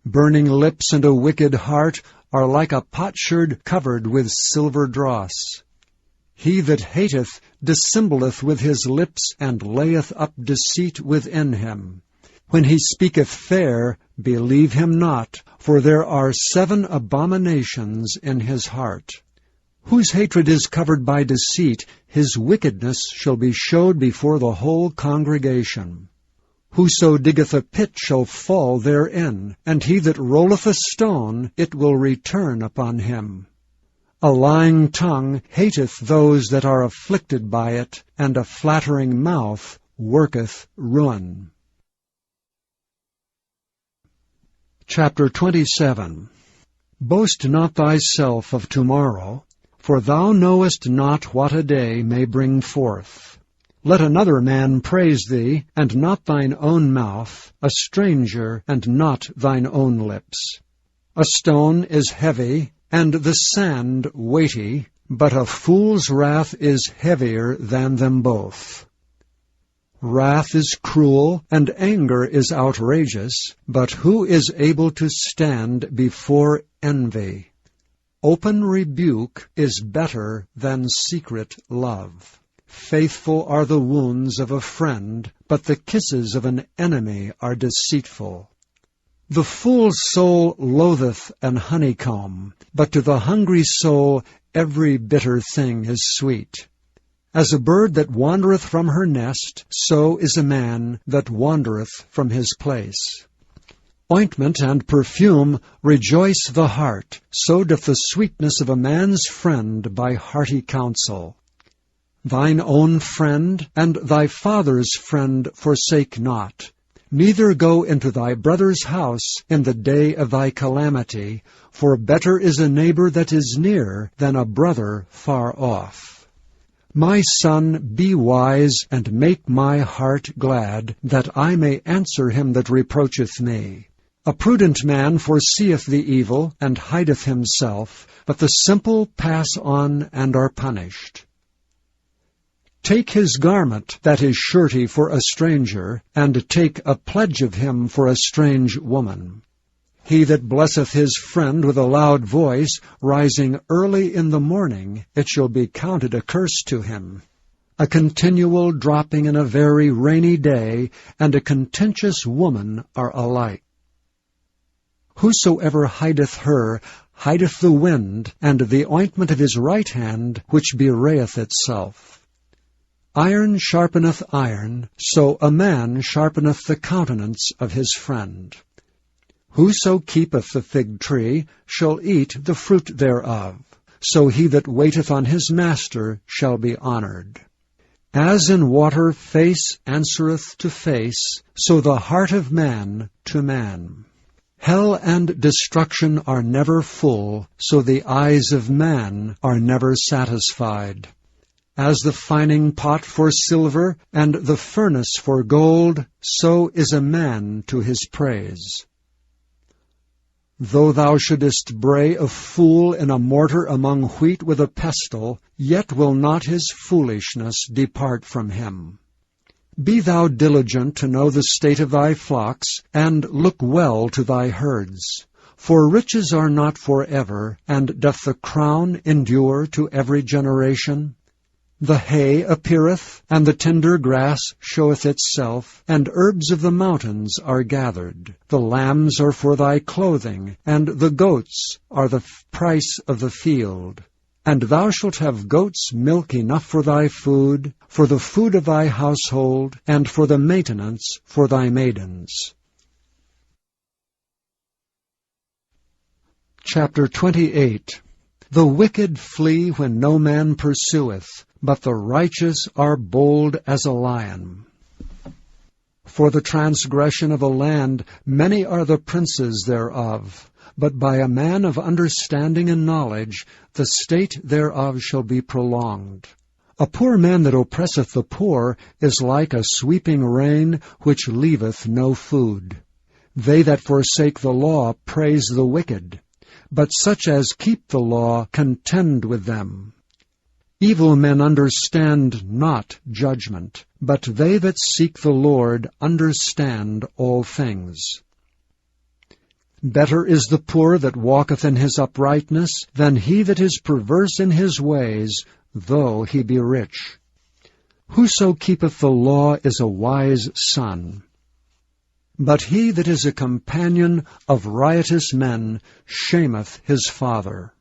S1: Burning lips and a wicked heart are like a potsherd covered with silver dross. He that hateth dissembleth with his lips, and layeth up deceit within him. When he speaketh fair, believe him not, for there are 7 abominations in his heart. Whose hatred is covered by deceit, his wickedness shall be showed before the whole congregation. Whoso diggeth a pit shall fall therein, and he that rolleth a stone, it will return upon him. A lying tongue hateth those that are afflicted by it, and a flattering mouth worketh ruin. Chapter 27. Boast not thyself of tomorrow, for thou knowest not what a day may bring forth. Let another man praise thee, and not thine own mouth, a stranger, and not thine own lips. A stone is heavy, and the sand weighty, but a fool's wrath is heavier than them both. Wrath is cruel, and anger is outrageous, but who is able to stand before envy? Open rebuke is better than secret love. Faithful are the wounds of a friend, but the kisses of an enemy are deceitful. The fool's soul loatheth an honeycomb, but to the hungry soul every bitter thing is sweet. As a bird that wandereth from her nest, so is a man that wandereth from his place. Ointment and perfume rejoice the heart, so doth the sweetness of a man's friend by hearty counsel. Thine own friend and thy father's friend forsake not, neither go into thy brother's house in the day of thy calamity, for better is a neighbor that is near than a brother far off. My son, be wise, and make my heart glad, that I may answer him that reproacheth me. A prudent man foreseeth the evil, and hideth himself, but the simple pass on and are punished. Take his garment that is surety for a stranger, and take a pledge of him for a strange woman. He that blesseth his friend with a loud voice, rising early in the morning, it shall be counted a curse to him. A continual dropping in a very rainy day, and a contentious woman are alike. Whosoever hideth her, hideth the wind, and the ointment of his right hand, which bewrayeth itself. Iron sharpeneth iron, so a man sharpeneth the countenance of his friend. Whoso keepeth the fig tree shall eat the fruit thereof, so he that waiteth on his master shall be honored. As in water face answereth to face, so the heart of man to man. Hell and destruction are never full, so the eyes of man are never satisfied. As the fining pot for silver, and the furnace for gold, so is a man to his praise. Though thou shouldest bray a fool in a mortar among wheat with a pestle, yet will not his foolishness depart from him. Be thou diligent to know the state of thy flocks, and look well to thy herds. For riches are not forever, and doth the crown endure to every generation? The hay appeareth, and the tender grass showeth itself, and herbs of the mountains are gathered. The lambs are for thy clothing, and the goats are the price of the field. And thou shalt have goats' milk enough for thy food, for the food of thy household, and for the maintenance for thy maidens. Chapter 28. The wicked flee when no man pursueth, but the righteous are bold as a lion. For the transgression of a land many are the princes thereof, but by a man of understanding and knowledge the state thereof shall be prolonged. A poor man that oppresseth the poor is like a sweeping rain which leaveth no food. They that forsake the law praise the wicked, but such as keep the law contend with them. Evil men understand not judgment, but they that seek the Lord understand all things. Better is the poor that walketh in his uprightness than he that is perverse in his ways, though he be rich. Whoso keepeth the law is a wise son. But he that is a companion of riotous men shameth his father.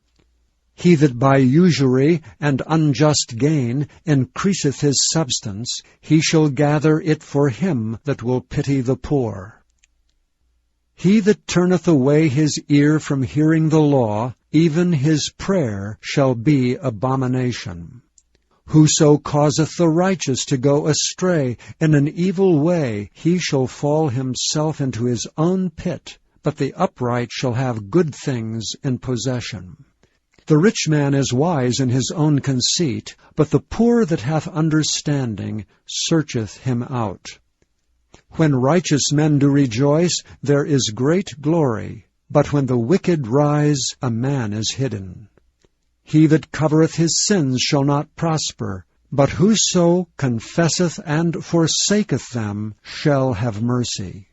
S1: He that by usury and unjust gain increaseth his substance, he shall gather it for him that will pity the poor. He that turneth away his ear from hearing the law, even his prayer shall be abomination. Whoso causeth the righteous to go astray in an evil way, he shall fall himself into his own pit, but the upright shall have good things in possession. The rich man is wise in his own conceit, but the poor that hath understanding searcheth him out. When righteous men do rejoice, there is great glory, but when the wicked rise, a man is hidden. He that covereth his sins shall not prosper, but whoso confesseth and forsaketh them shall have mercy.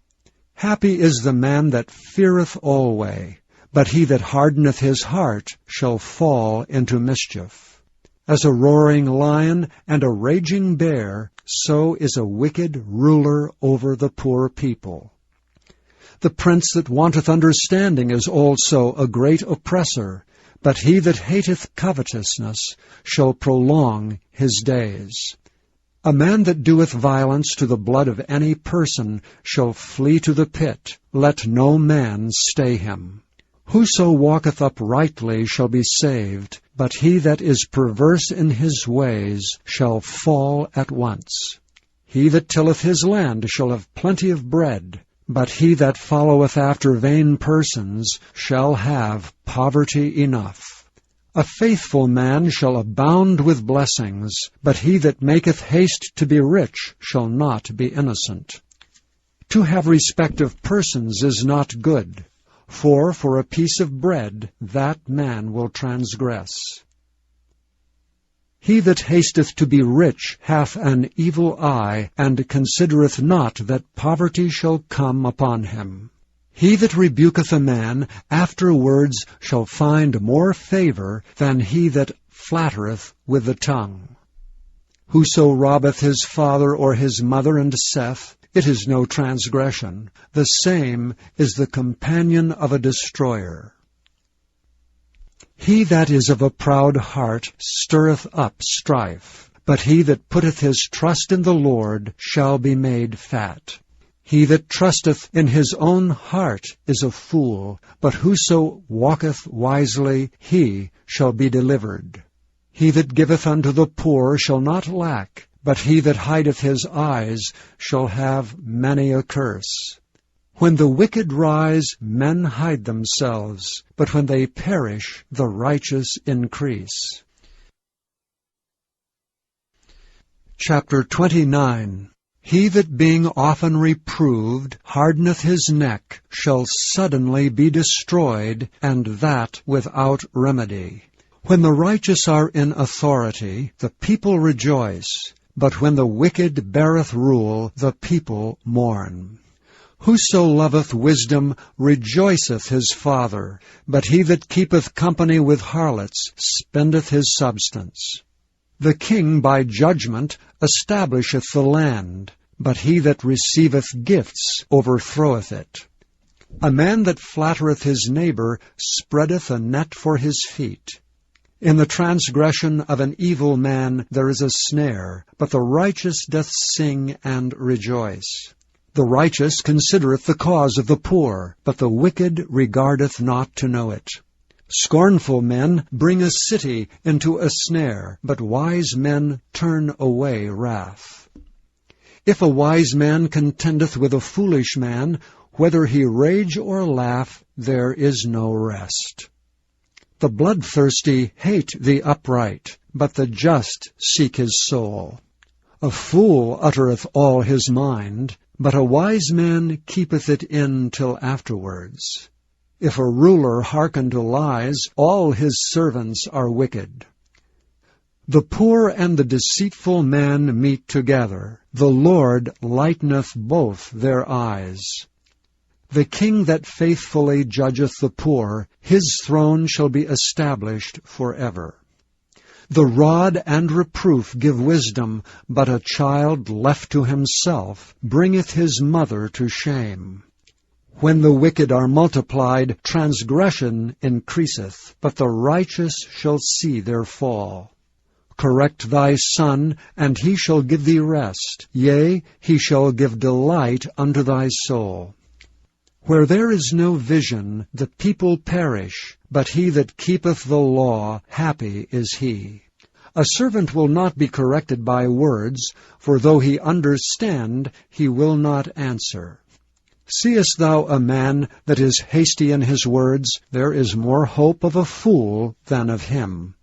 S1: Happy is the man that feareth alway, but he that hardeneth his heart shall fall into mischief. As a roaring lion and a raging bear, so is a wicked ruler over the poor people. The prince that wanteth understanding is also a great oppressor, but he that hateth covetousness shall prolong his days. A man that doeth violence to the blood of any person shall flee to the pit. Let no man stay him. Whoso walketh uprightly shall be saved, but he that is perverse in his ways shall fall at once. He that tilleth his land shall have plenty of bread, but he that followeth after vain persons shall have poverty enough. A faithful man shall abound with blessings, but he that maketh haste to be rich shall not be innocent. To have respect of persons is not good, for a piece of bread that man will transgress. He that hasteth to be rich hath an evil eye, and considereth not that poverty shall come upon him. He that rebuketh a man afterwards shall find more favor than he that flattereth with the tongue. Whoso robbeth his father or his mother and saith, It is no transgression, the same is the companion of a destroyer. He that is of a proud heart stirreth up strife, but he that putteth his trust in the Lord shall be made fat. He that trusteth in his own heart is a fool, but whoso walketh wisely, he shall be delivered. He that giveth unto the poor shall not lack, but he that hideth his eyes shall have many a curse. When the wicked rise, men hide themselves, but when they perish, the righteous increase. Chapter 29. He that being often reproved hardeneth his neck shall suddenly be destroyed, and that without remedy. When the righteous are in authority, the people rejoice, but when the wicked beareth rule, the people mourn. Whoso loveth wisdom rejoiceth his father, but he that keepeth company with harlots spendeth his substance. The king by judgment establisheth the land, but he that receiveth gifts overthroweth it. A man that flattereth his neighbor spreadeth a net for his feet. In the transgression of an evil man there is a snare, but the righteous doth sing and rejoice. The righteous considereth the cause of the poor, but the wicked regardeth not to know it. Scornful men bring a city into a snare, but wise men turn away wrath. If a wise man contendeth with a foolish man, whether he rage or laugh, there is no rest. The bloodthirsty hate the upright, but the just seek his soul. A fool uttereth all his mind, but a wise man keepeth it in till afterwards. If a ruler hearken to lies, all his servants are wicked. The poor and the deceitful man meet together. The Lord lighteneth both their eyes. The king that faithfully judgeth the poor, his throne shall be established forever. The rod and reproof give wisdom, but a child left to himself bringeth his mother to shame. When the wicked are multiplied, transgression increaseth, but the righteous shall see their fall. Correct thy son, and he shall give thee rest. Yea, he shall give delight unto thy soul. Where there is no vision, the people perish, but he that keepeth the law, happy is he. A servant will not be corrected by words, for though he understand, he will not answer. Seest thou a man that is hasty in his words? There is more hope of a fool than of him.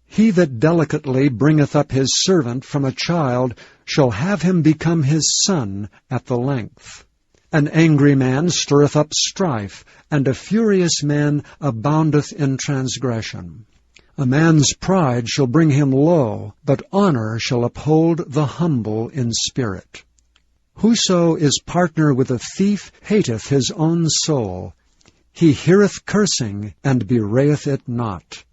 S1: He that delicately bringeth up his servant from a child shall have him become his son at the length. An angry man stirreth up strife, and a furious man aboundeth in transgression. A man's pride shall bring him low, but honor shall uphold the humble in spirit. Whoso is partner with a thief hateth his own soul. He heareth cursing, and bewrayeth it not.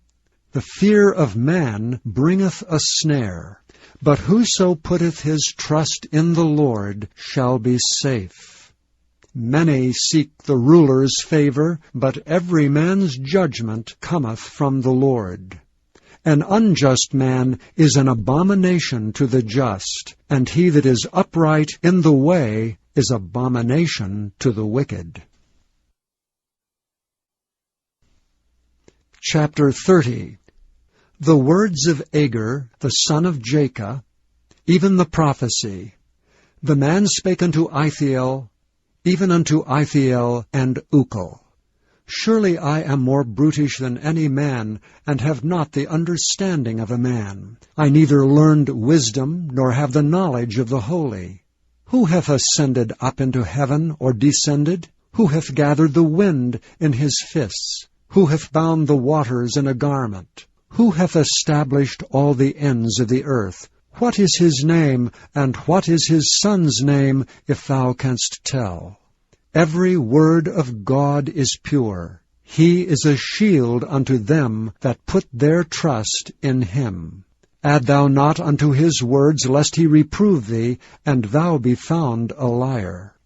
S1: The fear of man bringeth a snare, but whoso putteth his trust in the Lord shall be safe. Many seek the ruler's favor, but every man's judgment cometh from the Lord. An unjust man is an abomination to the just, and he that is upright in the way is abomination to the wicked. Chapter 30. The words of Agur, the son of Jacob, even the prophecy. The man spake unto Ithiel, even unto Ithiel and Ukal. Surely I am more brutish than any man, and have not the understanding of a man. I neither learned wisdom, nor have the knowledge of the holy. Who hath ascended up into heaven, or descended? Who hath gathered the wind in his fists? Who hath bound the waters in a garment? Who hath established all the ends of the earth? What is his name, and what is his son's name, if thou canst tell? Every word of God is pure. He is a shield unto them that put their trust in him. Add thou not unto his words, lest he reprove thee, and thou be found a liar.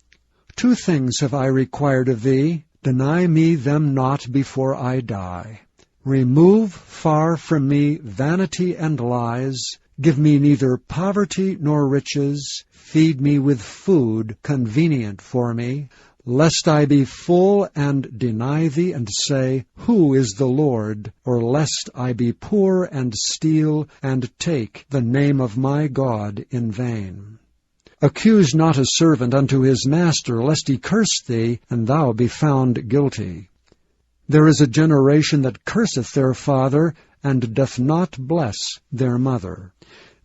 S1: 2 things have I required of thee. Deny me them not before I die. Remove far from me vanity and lies. Give me neither poverty nor riches. Feed me with food convenient for me, lest I be full and deny thee, and say, Who is the Lord? Or lest I be poor and steal, and take the name of my God in vain. Accuse not a servant unto his master, lest he curse thee, and thou be found guilty. There is a generation that curseth their father, and doth not bless their mother.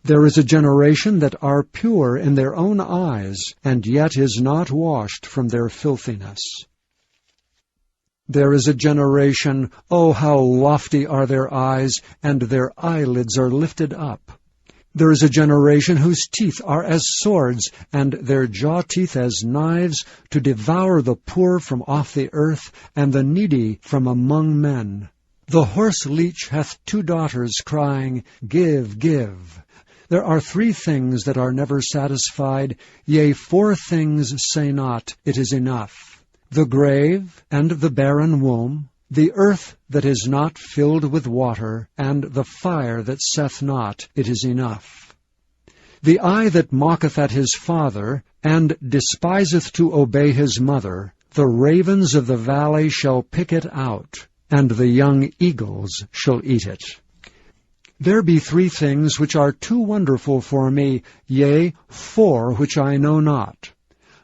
S1: There is a generation that are pure in their own eyes, and yet is not washed from their filthiness. There is a generation, oh, how lofty are their eyes, and their eyelids are lifted up. There is a generation whose teeth are as swords, and their jaw teeth as knives, to devour the poor from off the earth, and the needy from among men. The horse leech hath 2 daughters, crying, Give, give. There are 3 things that are never satisfied, yea, 4 things say not, It is enough. The grave, and the barren womb, The earth that is not filled with water, and the fire that saith not, it is enough. The eye that mocketh at his father, and despiseth to obey his mother, the ravens of the valley shall pick it out, and the young eagles shall eat it. There be 3 things which are too wonderful for me, yea, 4 which I know not: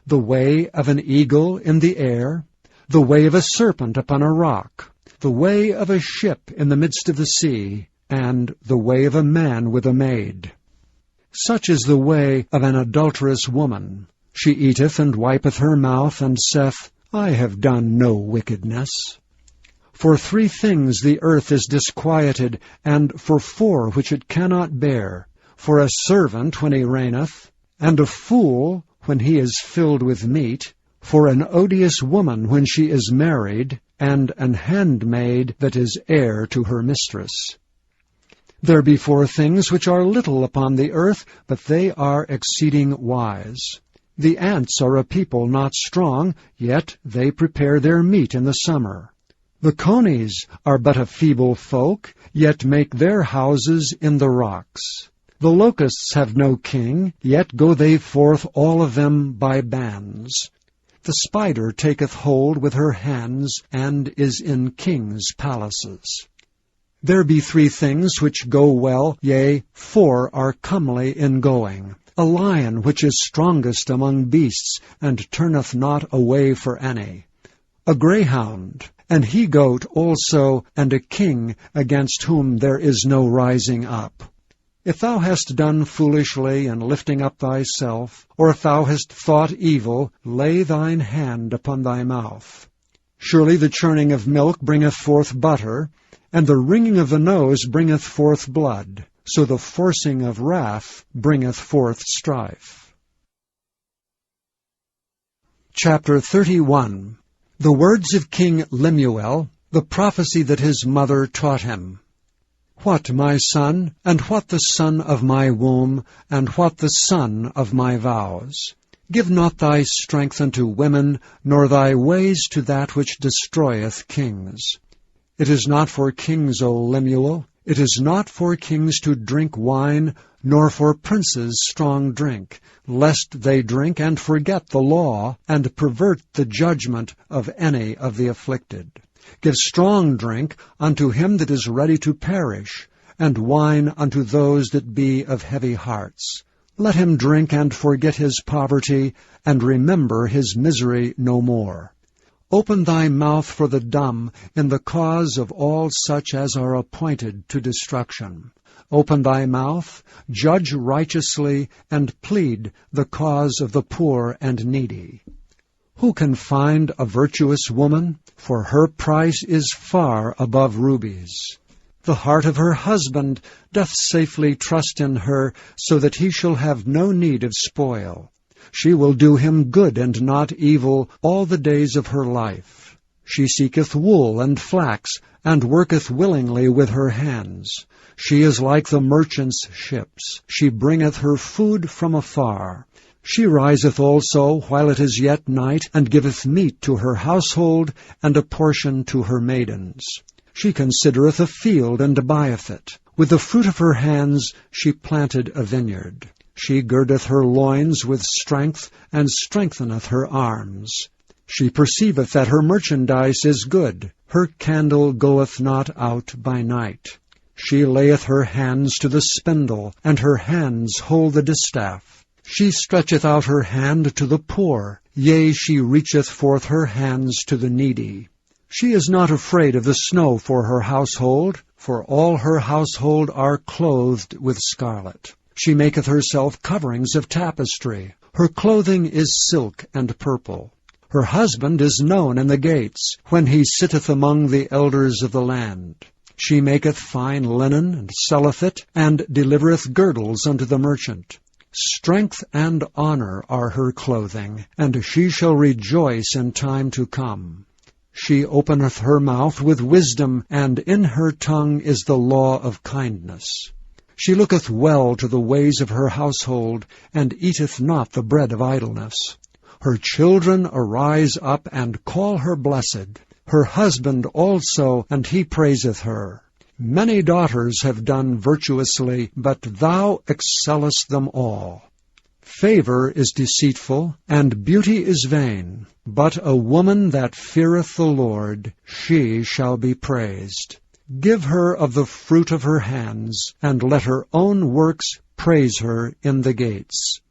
S1: the way of an eagle in the air, the way of a serpent upon a rock, the way of a ship in the midst of the sea, and the way of a man with a maid. Such is the way of an adulterous woman. She eateth and wipeth her mouth, and saith, I have done no wickedness. For 3 things the earth is disquieted, and for 4 which it cannot bear: for a servant when he reigneth, and a fool when he is filled with meat, for an odious woman when she is married, and an handmaid that is heir to her mistress. There be 4 things which are little upon the earth, but they are exceeding wise. The ants are a people not strong, yet they prepare their meat in the summer. The conies are but a feeble folk, yet make their houses in the rocks. The locusts have no king, yet go they forth all of them by bands. The spider taketh hold with her hands, and is in kings' palaces. There be 3 things which go well, yea, 4 are comely in going: a lion which is strongest among beasts, and turneth not away for any; a greyhound, an he-goat also, and a king against whom there is no rising up. If thou hast done foolishly in lifting up thyself, or if thou hast thought evil, lay thine hand upon thy mouth. Surely the churning of milk bringeth forth butter, and the wringing of the nose bringeth forth blood, so the forcing of wrath bringeth forth strife. Chapter 31. The words of King Lemuel, the prophecy that his mother taught him. What, my son, and what the son of my womb, and what the son of my vows? Give not thy strength unto women, nor thy ways to that which destroyeth kings. It is not for kings, O Lemuel, it is not for kings to drink wine, nor for princes strong drink, lest they drink and forget the law, and pervert the judgment of any of the afflicted. Give strong drink unto him that is ready to perish, and wine unto those that be of heavy hearts. Let him drink and forget his poverty, and remember his misery no more. Open thy mouth for the dumb in the cause of all such as are appointed to destruction. Open thy mouth, judge righteously, and plead the cause of the poor and needy. Who can find a virtuous woman? For her price is far above rubies. The heart of her husband doth safely trust in her, so that he shall have no need of spoil. She will do him good and not evil all the days of her life. She seeketh wool and flax, and worketh willingly with her hands. She is like the merchant's ships. She bringeth her food from afar. She riseth also while it is yet night, and giveth meat to her household, and a portion to her maidens. She considereth a field, and buyeth it. With the fruit of her hands she planted a vineyard. She girdeth her loins with strength, and strengtheneth her arms. She perceiveth that her merchandise is good. Her candle goeth not out by night. She layeth her hands to the spindle, and her hands hold the distaff. She stretcheth out her hand to the poor, yea, she reacheth forth her hands to the needy. She is not afraid of the snow for her household, for all her household are clothed with scarlet. She maketh herself coverings of tapestry. Her clothing is silk and purple. Her husband is known in the gates, when he sitteth among the elders of the land. She maketh fine linen, and selleth it, and delivereth girdles unto the merchant. Strength and honor are her clothing, and she shall rejoice in time to come. She openeth her mouth with wisdom, and in her tongue is the law of kindness. She looketh well to the ways of her household, and eateth not the bread of idleness. Her children arise up and call her blessed. her husband also, and he praiseth her. Many daughters have done virtuously, but thou excellest them all. Favor is deceitful, and beauty is vain, but a woman that feareth the Lord, she shall be praised. Give her of the fruit of her hands, and let her own works praise her in the gates.